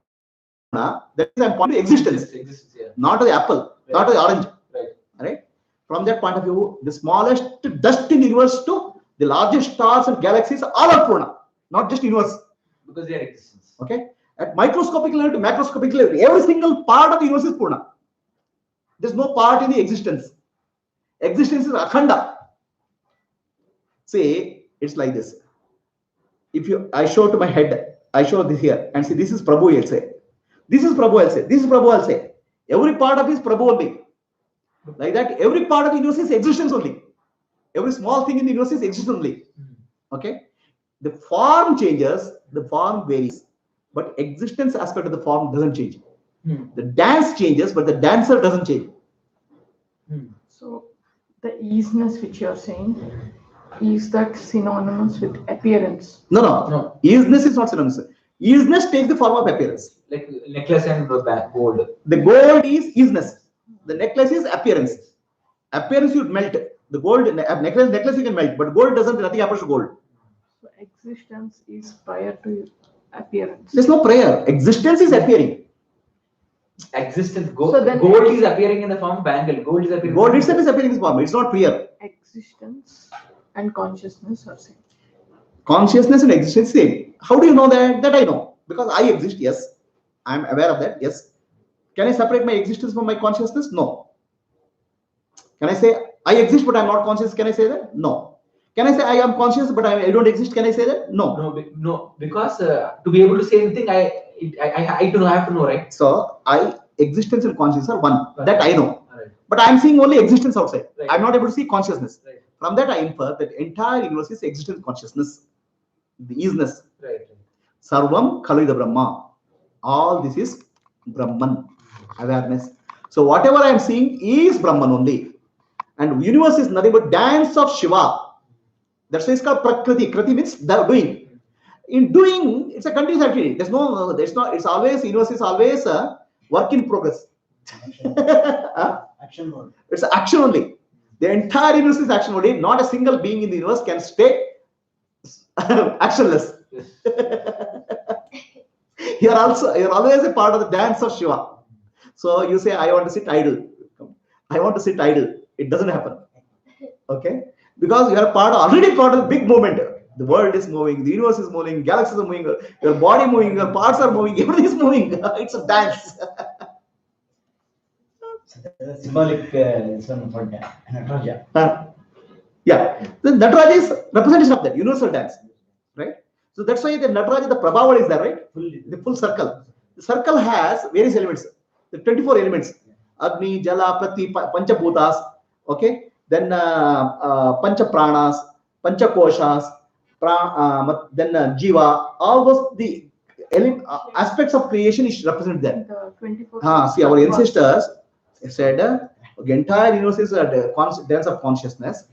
that is I'm pointing to existence, Yeah. not to the apple, not to the orange. Right. Right? From that point of view, the smallest dust in the universe to the largest stars and galaxies are all Purna, not just universe. Because they are existence. Okay? At microscopic level to macroscopic level, every single part of the universe is Purna. There's no part in the existence. Existence is akhanda. See, it's like this. If I show to my head, I show this here and say, this is Prabhu, I'll say. This is Prabhu, I'll say. This is Prabhu, I'll say. Every part of it is Prabhu only. Like that, every part of the universe is existence only. Every small thing in the universe is existence only. Okay? The form changes, the form varies, but existence aspect of the form doesn't change. The dance changes, but the dancer doesn't change. So the easiness which you are saying, is that synonymous with appearance? No. Easiness is not synonymous. Easiness takes the form of appearance. Like necklace and gold. The gold is easiness. The necklace is appearance. Appearance you melt. The gold necklace you can melt, but gold doesn't. Nothing happens to gold. So existence is prior to appearance. There's no prayer. Existence is appearing. Existence. So then- gold is appearing in the form of bangle. Gold is appearing. God itself is appearing in form. It's not prayer. Existence and consciousness are same. Consciousness and existence same. How do you know that? That I know. Because I exist, yes. I'm aware of that, yes. Can I separate my existence from my consciousness? No. Can I say I exist but I'm not conscious? Can I say that? No. Can I say I am conscious but I don't exist? Can I say that? No. No, because to be able to say anything, I have to know, right? So existence and consciousness are one. Right. That I know. Right. But I'm seeing only existence outside. Right. I'm not able to see consciousness. Right. From that I infer that entire universe is existence consciousness. The isness. Right. Sarvam Khalida Brahma. All this is Brahman, awareness. So whatever I am seeing is Brahman only. And universe is nothing but dance of Shiva. That's why it's called Prakriti. Kriti means the doing. In doing, it's a continuous activity. It's always, universe is always a work in progress. Action mode. It's action only. The entire universe is action only. Not a single being in the universe can stay actionless. You're always a part of the dance of Shiva. So you say, I want to sit idle. I want to sit idle. It doesn't happen. Okay? Because you are already part of the big movement. The world is moving, the universe is moving, galaxies are moving, your body moving, your parts are moving, everything is moving. It's a dance. The symbolic is one for Nataraja. Yeah. The Nataraja is representation of that universal dance. Right? So that's why the Nataraja, the Prabhava is there, right? The full circle. The circle has various elements. The 24 elements. Agni, Jala, Prati, Panchabhutas. Okay? Then Pancha Pranas, Pancha Koshas, then Jiva. All those the aspects of creation is represented there. The 24. See, our ancestors said the entire universe is a dance of consciousness,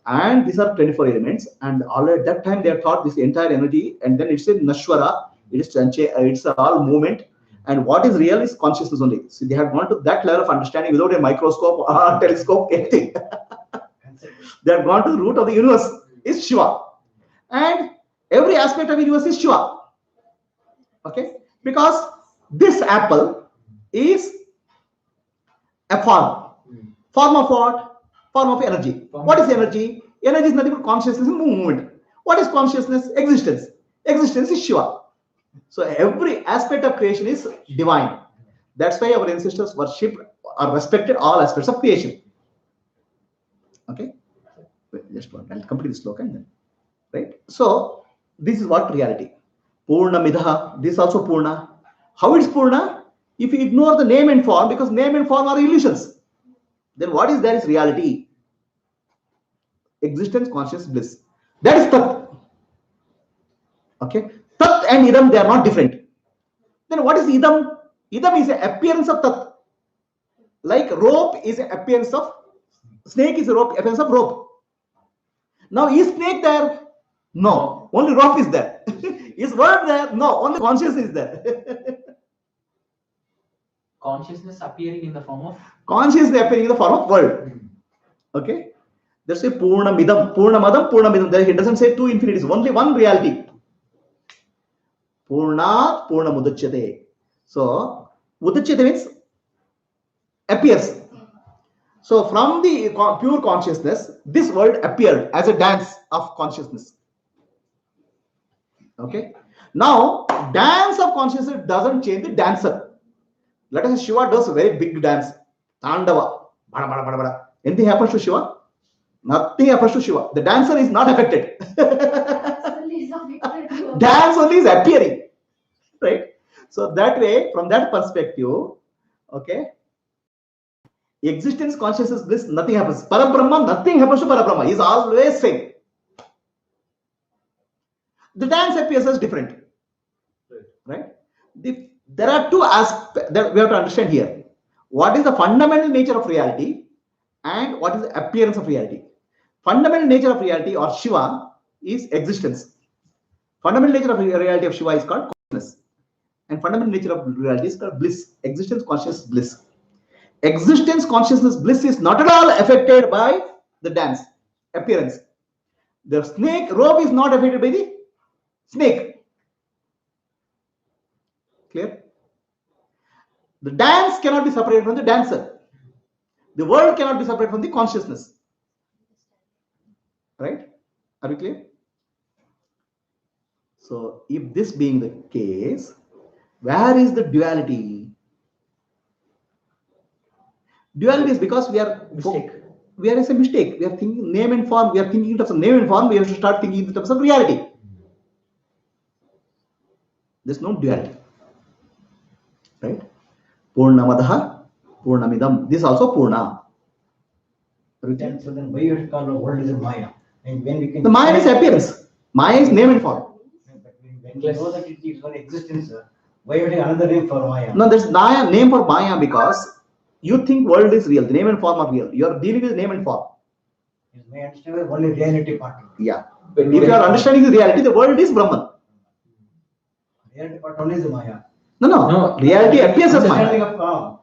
and these are 24 elements. And all at that time they are taught this entire energy, and then it's a Nashwara. It's all movement, and what is real is consciousness only. So they have gone to that level of understanding without a microscope or telescope, anything. They have gone to the root of the universe is Shiva, and every aspect of the universe is Shiva. Okay, because this apple is a form. Form of what? Form of energy. What is energy? Energy is nothing but consciousness and movement. What is consciousness? Existence. Existence is Shiva. So every aspect of creation is divine. That's why our ancestors worshipped or respected all aspects of creation. Okay? Wait, just one. I'll complete this sloka and then. Right? So this is what reality. Purna Midha. This is also Purna. How it's Purna? If you ignore the name and form, because name and form are illusions, then what is there is reality. Existence, conscious, bliss. That is Tat. Okay? Tat and Idam, they are not different. Then what is Idam? Idam is an appearance of Tat. Like rope is an appearance of snake is a rope, appearance of rope. Now is snake there? No. Only rope is there. Is word there? No. Only consciousness is there. Consciousness appearing in the form of Consciousness appearing in the form of word. Okay? There's a Purna Midam, Purna Madam, Purna Midam. There he doesn't say two infinities, only one reality. Purnat Purna Mudachyate. So Mudachyate means appears. So from the pure consciousness, this world appeared as a dance of consciousness. Okay. Now, dance of consciousness doesn't change the dancer. Let us say Shiva does a very big dance. Tandava. Bada, bada, bada, bada. Anything happens to Shiva? Nothing happens to Shiva. The dancer is not affected. Dance only is appearing. Right? So that way, from that perspective, okay, existence, consciousness, bliss, nothing happens. Parabrahma, nothing happens to Parabrahma. He is always same. The dance appears as different. Right? There are two aspects that we have to understand here. What is the fundamental nature of reality and what is the appearance of reality? Fundamental nature of reality or Shiva is existence. Fundamental nature of reality of Shiva is called consciousness. And fundamental nature of reality is called bliss. Existence, consciousness, bliss. Existence, consciousness, bliss is not at all affected by the dance appearance. The snake rope is not affected by the snake. Clear? The dance cannot be separated from the dancer. The world cannot be separated from the consciousness. Right? Are we clear? So, if this being the case, where is the duality? Duality is because we are Mistake. We are as a mistake. We are thinking name and form. We are thinking in terms of name and form. We have to start thinking in terms of reality. There's no duality. Right? Purnamadaha, Purnamidam. This is also Purna. So then why you call the world is a Maya? And when we can The Maya is appearance. Maya is name and form. But when we know that it is one existence, why you take another name for Maya? No, there's name for Maya because you think world is real. The name and form are real. You are dealing with name and form. Is my understanding only reality part? Yeah. If you are understanding the reality, the world is Brahman. Reality part only is the Maya. No. Reality appears as Understanding Maya. of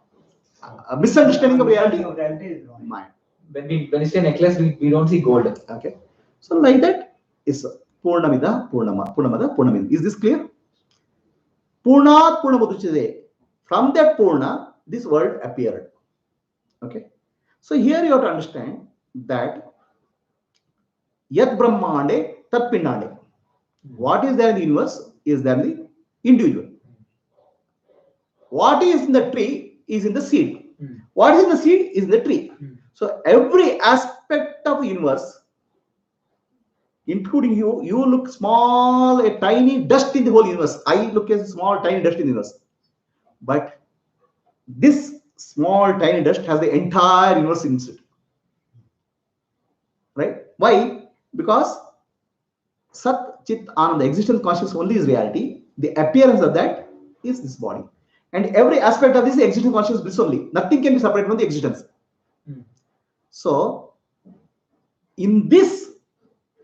A misunderstanding of reality. reality is Maya. Maya. When we say necklace, we don't see gold. Okay. So like that is Purnamida, Purnamada, Purnamida. Is this clear? Purnat Purnamuduchade. From that Purna, this world appeared. Okay. So here you have to understand that Yat Brahmande, Tat Pindande. What is there in the universe is there in the individual. What is in the tree is in the seed. What is in the seed is in the tree. So every aspect of the universe, including you look small, a tiny dust in the whole universe. I look as a small, tiny dust in the universe. But this small, tiny dust has the entire universe in it. Right? Why? Because Sat, Chit, Ananda, existence consciousness only is reality. The appearance of that is this body. And every aspect of this is existence consciousness bliss only. Nothing can be separated from the existence. So, in this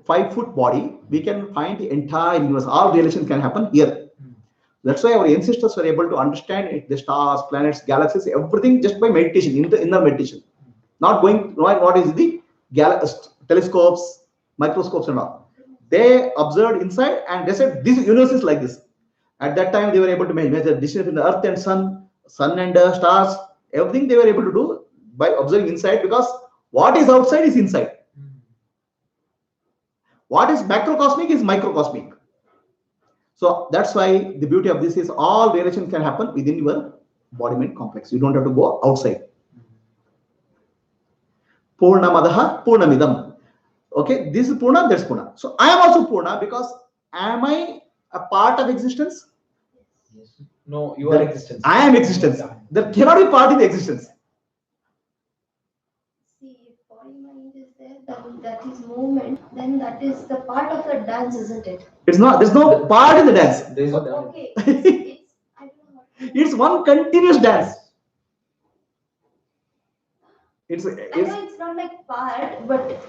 5-foot body, we can find the entire universe. All relations can happen here. That's why our ancestors were able to understand the stars, planets, galaxies, everything just by meditation, inner meditation. Not going, what is the telescopes, microscopes and all. They observed inside and they said, this universe is like this. At that time, they were able to measure the distance between the earth and sun and stars, everything they were able to do by observing inside, because what is outside is inside. What is macrocosmic is microcosmic. So that's why the beauty of this is all relations can happen within your body-mind complex. You don't have to go outside. Purnamadaha, Purnamidam. Okay, this is Purna, that's Purna. So I am also Purna because am I a part of existence? No, you are existence. I am existence. There cannot be part in the existence. See, if body mind is there, then that is movement, then that is the part of the dance, isn't it? It's not, there's no part in the dance. There is no Okay, it's I don't know. It's one continuous dance. I know it's not like part, but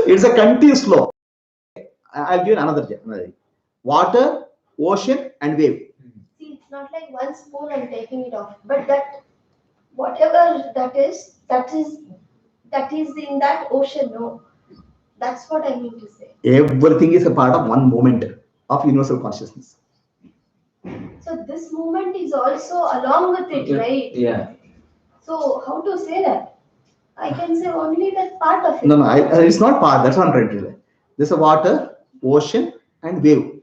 it's a continuous flow. I'll give another. Water, ocean, and wave. see, it's not like one spoon I'm taking it off, but that whatever that is in that ocean. No, that's what I mean to say. Everything is a part of one moment of universal consciousness. So this movement is also along with it, right? Yeah. So how to say that? I can say only that part of it. No, it's not part. That's what I'm trying to say. There's a water, ocean, and wave.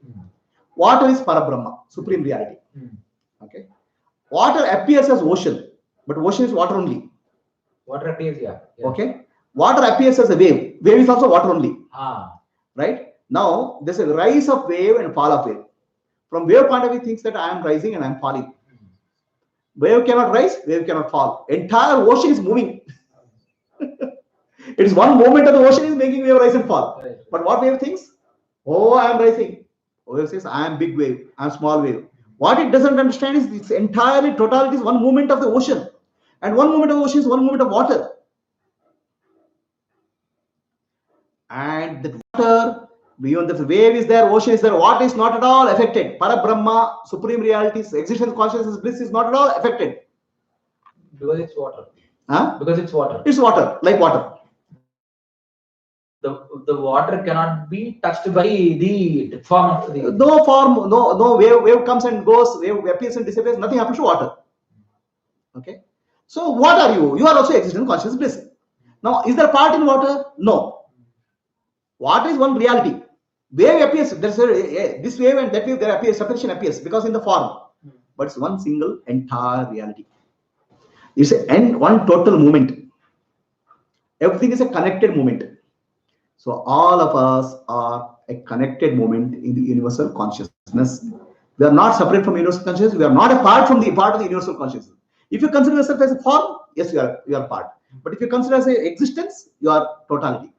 Water is Parabrahma, supreme reality. Okay. Water appears as ocean, but ocean is water only. Water appears, yeah. Okay. Water appears as a wave. Wave is also water only. Right. Now there's a rise of wave and fall of wave. From wave point of view, thinks that I am rising and I am falling. Wave cannot rise, wave cannot fall. Entire ocean is moving. It is one moment of the ocean is making wave rise and fall. Right. But what wave thinks? Oh, I am rising. Wave says, I am big wave, I am small wave. What it doesn't understand is it's entirely, totality is one movement of the ocean. And one moment of the ocean is one moment of water. And the water, beyond the wave is there, ocean is there, water is not at all affected. Parabrahma, supreme realities, existence, consciousness, bliss is not at all affected. Because it's water. Huh? Because it's water. It's water, like water. the water cannot be touched by the form of the. No form, no wave comes and goes, wave appears and disappears, nothing happens to water. Okay. So what are you? You are also existent conscious bliss. Now, is there a part in water? No. Water is one reality. Wave appears, there's this wave and that wave, there appears, separation appears because in the form. But it's one single entire reality. It's one total movement. Everything is a connected movement. So all of us are a connected moment in the universal consciousness. We are not separate from universal consciousness. We are not a part from the part of the universal consciousness. If you consider yourself as a form, yes, you are part. But if you consider as a existence, you are totality.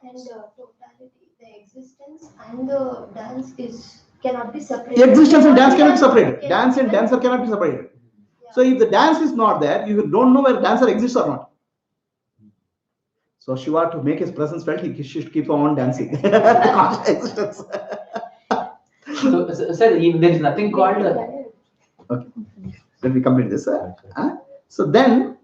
And totality, the existence and the dance cannot be separated. Existence and dance cannot be separated. Dance and dancer cannot be separated. Yeah. So if the dance is not there, you don't know whether dancer exists or not. So Shiva, to make his presence felt, he should keep on dancing. Existence. So, sir, there is nothing called. Okay. Let me complete this. So then,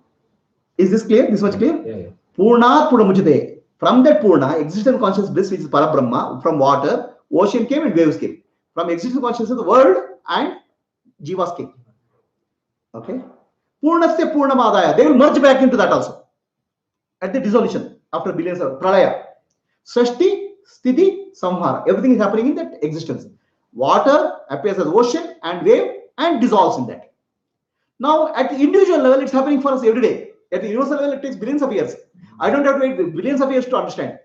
is this clear? This much clear? Yeah. Purnat Purnamujate. From that Purna, existent conscious bliss, which is Parabrahma, from water, ocean came and waves came. From existent consciousness, the world and Jivas came. Okay. Purnasya Purnamadaya. They will merge back into that also. At the dissolution, after billions of Pralaya. Sashti, Sthiti, Samhara. Everything is happening in that existence. Water appears as ocean and wave and dissolves in that. Now, at the individual level, it's happening for us every day. At the universal level, it takes billions of years. I don't have to wait billions of years to understand.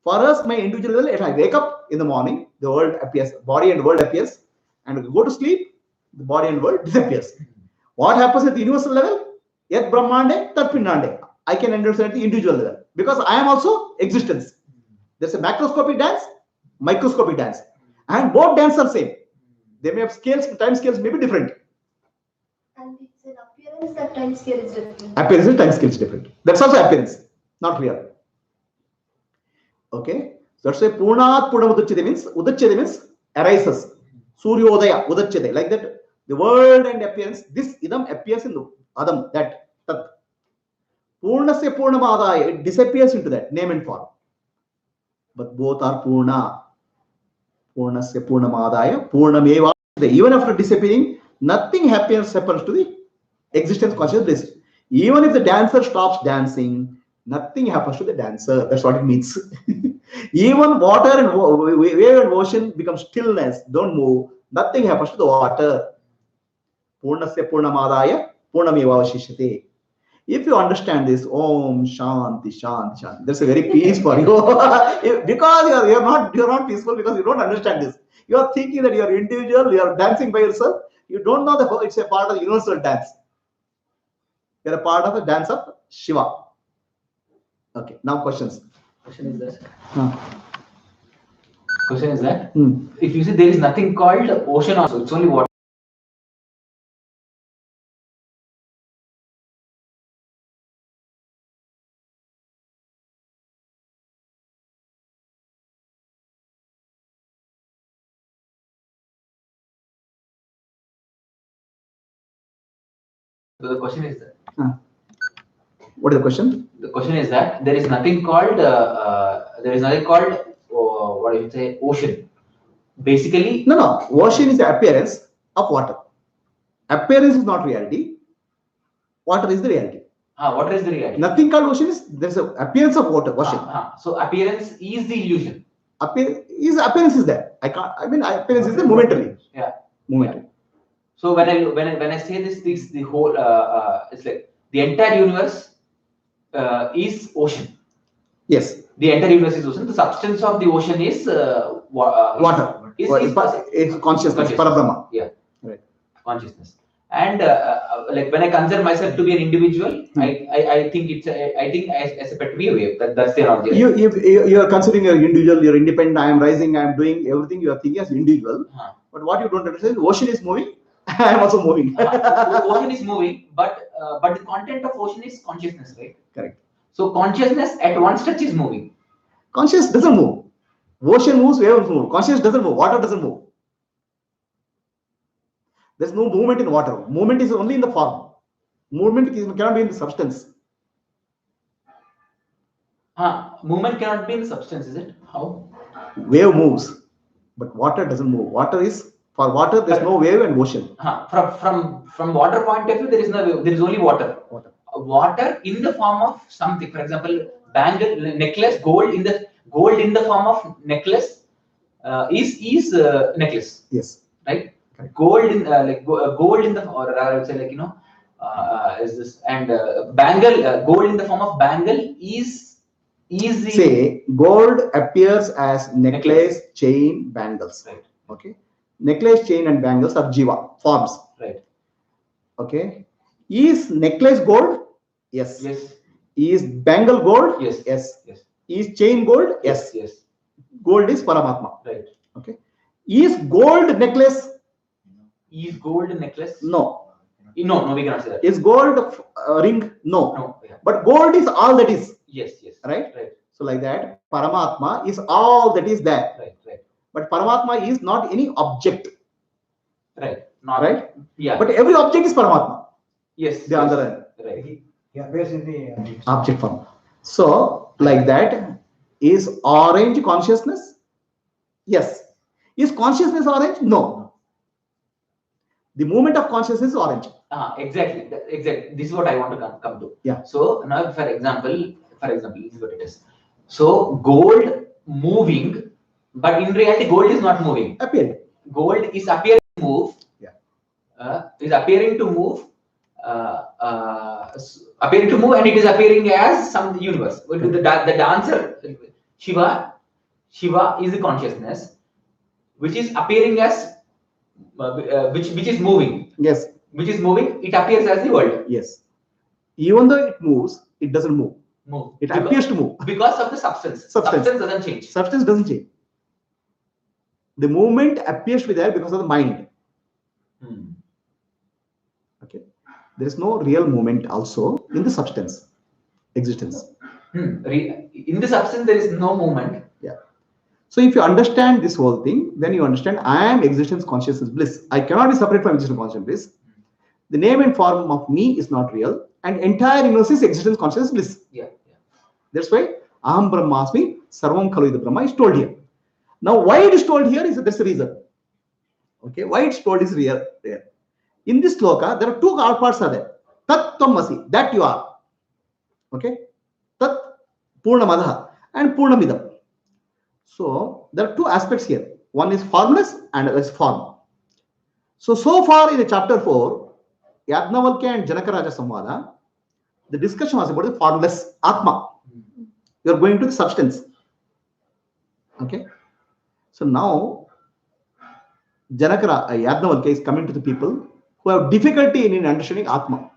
For us, my individual level, if I wake up in the morning, the world appears, body and world appears, and go to sleep, the body and world disappears. What happens at the universal level? Yat Brahmande, Tat Pindande. I can understand at the individual level because I am also existence. There's a macroscopic dance, microscopic dance, and both dances are same. They may have scales, time scales may be different. And it's an appearance that time scale is different. Appearance and time scale is different. That's also appearance, not real. Okay, so that's why Purnat Purnamudachade means arises. Suryodaya Udachade, like that. The world and appearance, this idam appears in the Adam, that Tat. Purnasya Purnamadaya, it disappears into that name and form. But both are Purna. Purnasya Purnamadaya, Purnameva. Even after disappearing, nothing happens to the existence consciousness. Even if the dancer stops dancing, nothing happens to the dancer. That's what it means. Even water and wave and ocean become stillness, don't move. Nothing happens to the water. Purnasya Purnamadaya, Purnameva Vashishyate. If you understand this, Om Shanti Shanti Shanti, that's a very peace for you. Because you're not peaceful because you don't understand this. You are thinking that you are individual, you are dancing by yourself. You don't know that it's a part of the universal dance. You're a part of the dance of Shiva. Okay, now questions. Question is that. Huh. Question is that if you see there is nothing called ocean also, it's only water. So the question is that. What is the question? The question is that there is nothing called what do you say, ocean. Basically, No. Ocean is the appearance of water. Appearance is not reality. Water is the reality. water is the reality. Nothing called ocean is there's an appearance of water. Ocean. So appearance is the illusion. Appearance is there. Appearance is the momentary. Yeah. Momentary. So when I say this the whole it's like the entire universe is ocean. Yes. The entire universe is ocean. The substance of the ocean is Water. It's consciousness. Parabrahma. Yeah. Right. Consciousness. And like when I consider myself to be an individual, I think I separate to be a wave. That's the analogy. You are considering you're individual, you're independent. I am rising, I am doing everything. You are thinking as individual. But what you don't understand, the ocean is moving. I am also moving. Ocean is moving, but the content of ocean is consciousness, right? Correct. So consciousness at one stretch is moving. Consciousness doesn't move. Ocean moves, waves move. Consciousness doesn't move. Water doesn't move. There's no movement in water. Movement is only in the form. Movement cannot be in the substance. Movement cannot be in substance, is it? How? Wave moves, but water doesn't move. Water is, for water, there's no wave and ocean. From water point of view, there is no wave, there is only water. Water. Water in the form of something. For example, bangle, necklace, gold in the form of necklace is necklace. Yes. Right. Gold in gold in the, or I would say, like, is this, and bangle, gold in the form of bangle is the, Say gold appears as necklace, chain, bangles. right. Okay. Necklace, chain, and bangles are jiva forms. Right. Okay. Is necklace gold? Yes. Yes. Is bangle gold? Yes. Yes. Yes. Is chain gold? Yes. Yes. Gold is Paramatma. Right. Okay. Is gold necklace? Is gold necklace? No. No, we cannot say that. Is gold ring? No. No. Yeah. But gold is all that is. Yes. Right? Right. So like that, Paramatma is all that is there. Right. But Paramatma is not any object. Right. Not Right? Yeah. But every object is Paramatma. yes. The other end. Right. He appears in the Object form. So like that, is orange consciousness? Yes. Is consciousness orange? No. The movement of consciousness is orange. Exactly. Exactly. This is what I want to come to. Yeah. So now, for example, this is what it is. So gold moving, but in reality, gold is not moving. Appearing. Gold is appearing to move. Yeah. Is appearing to move. Appearing to move, and it is appearing as some universe. The dancer, Shiva is the consciousness, which is appearing as which is moving. Yes. Which is moving, it appears as the world. Yes. Even though it moves, it doesn't move. It Because- appears to move. because of the substance. Substance. Doesn't change. Substance doesn't change. The movement appears to be there because of the mind. Okay. There is no real movement also in the substance existence. In the substance, there is no movement. Yeah. So if you understand this whole thing, then you understand I am existence consciousness bliss. I cannot be separate from existence consciousness bliss. The name and form of me is not real, and entire universe is existence consciousness bliss. Yeah. That's why Aham Brahmasmi Sarvam Khalu Idam Brahma is told here. Now, why it is told here is there's a reason. Okay, why it's told is real there. In this sloka, there are two parts are there. Tat Tvamasi, that you are. Okay, Tat Purnamadaha and Purnamidam. So there are two aspects here. One is formless and other is form. So far in the chapter 4, Yajnavalkya and Janakaraja Samvada, the discussion was about the formless Atma. You are going to the substance. Okay. So now Yajnavalkya is coming to the people who have difficulty in understanding Atma.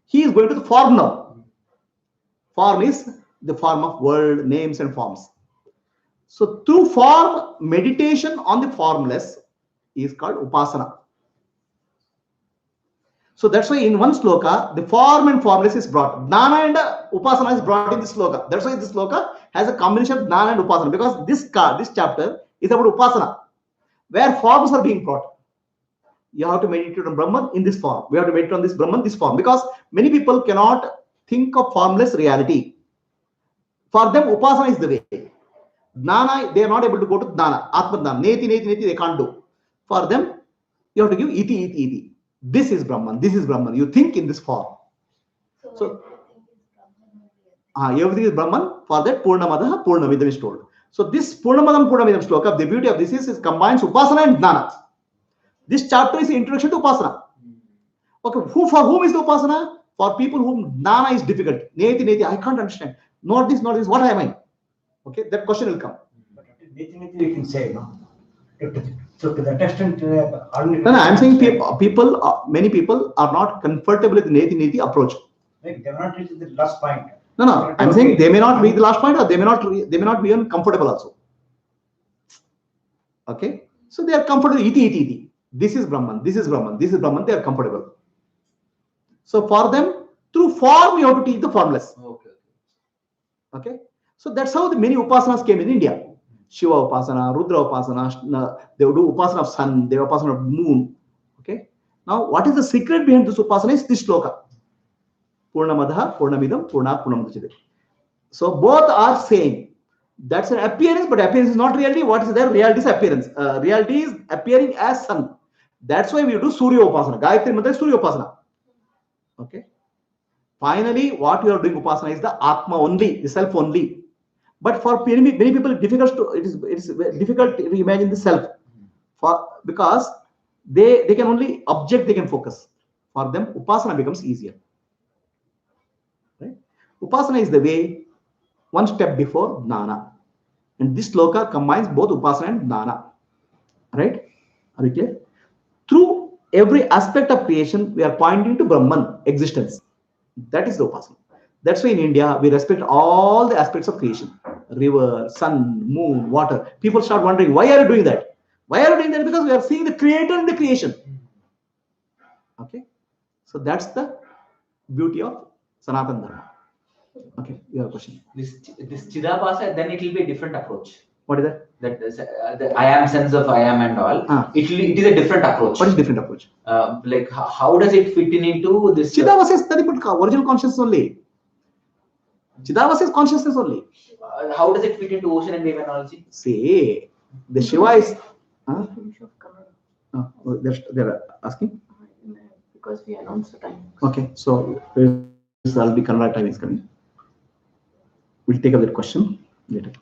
He is going to the form now. Form is the form of world, names and forms. So through form, meditation on the formless is called Upaasana. So that's why in one sloka, the form and formless is brought. Jnana and Upaasana is brought in this sloka. That's why this sloka has a combination of Jnana and Upaasana, because this chapter is about Upaasana, where forms are being brought. You have to meditate on Brahman in this form. We have to meditate on this Brahman, this form, because many people cannot think of formless reality. For them, Upaasana is the way. Jnana, they are not able to go to Jnana, Atma Jnana, Neti, they can't do. For them, you have to give iti. This is Brahman, this is Brahman. You think in this form. So everything is Brahman. For that, Purnamadaha, Purnamidam is told. So this Purnamadam, Purnamidam sloka, the beauty of this is it combines Upasana and Jnana. This chapter is the introduction to Upasana. Okay, for whom is the Upasana? For people whom Jnana is difficult. Neti, I can't understand. Not this, what am I? Okay, that question will come. But Neti we can say, no? So to that extent, No, I'm saying many people are not comfortable with the Neti approach. like they're not reaching the last point. No, I'm saying they may not be the last point, or they may not be even comfortable also. Okay, so they are comfortable. Iti. This is Brahman. This is Brahman. This is Brahman. They are comfortable. So for them, through form, you have to teach the formless. Okay. So that's how the many upasanas came in India. Shiva Upasana, Rudra Upasana, they would do Upasana of sun, they would Upasana of moon. Okay. Now, what is the secret behind this Upasana is this sloka. Purnamadaha, Purnamidam, Purnat Purnamudachyate. So both are same. That's an appearance, but appearance is not reality. What is there? Reality is appearance. Reality is appearing as sun. That's why we do Surya Upasana. Gayatri Mantra is Surya Upasana. Okay. Finally, what you are doing Upasana is the Atma only, the self only. But for many people, it is difficult to imagine the self, because they can only object, they can focus. For them, Upasana becomes easier. Right? Upasana is the way, one step before Jnana. And this sloka combines both Upasana and Jnana. Right? Are you clear? Through every aspect of creation, we are pointing to Brahman, existence. That is the Upasana. That's why in India, we respect all the aspects of creation. River, sun, moon, water. People start wondering, why are you doing that? Why are you doing that? Because we are seeing the creator in the creation. Okay? So that's the beauty of Sanatana Dharma. Okay, you have a question. This Chidabhasa, then it will be a different approach. What is that? That is, the I am sense of I am and all. It is a different approach. What is different approach? Like how does it fit into this? Chidabhasa is nothing but original consciousness only. Chidabhasa is consciousness only. How does it fit into ocean and wave analogy? See, the Shiva is. They're asking. Because we announced the time. Okay, so this already Kannada time is coming. We'll take up that question later.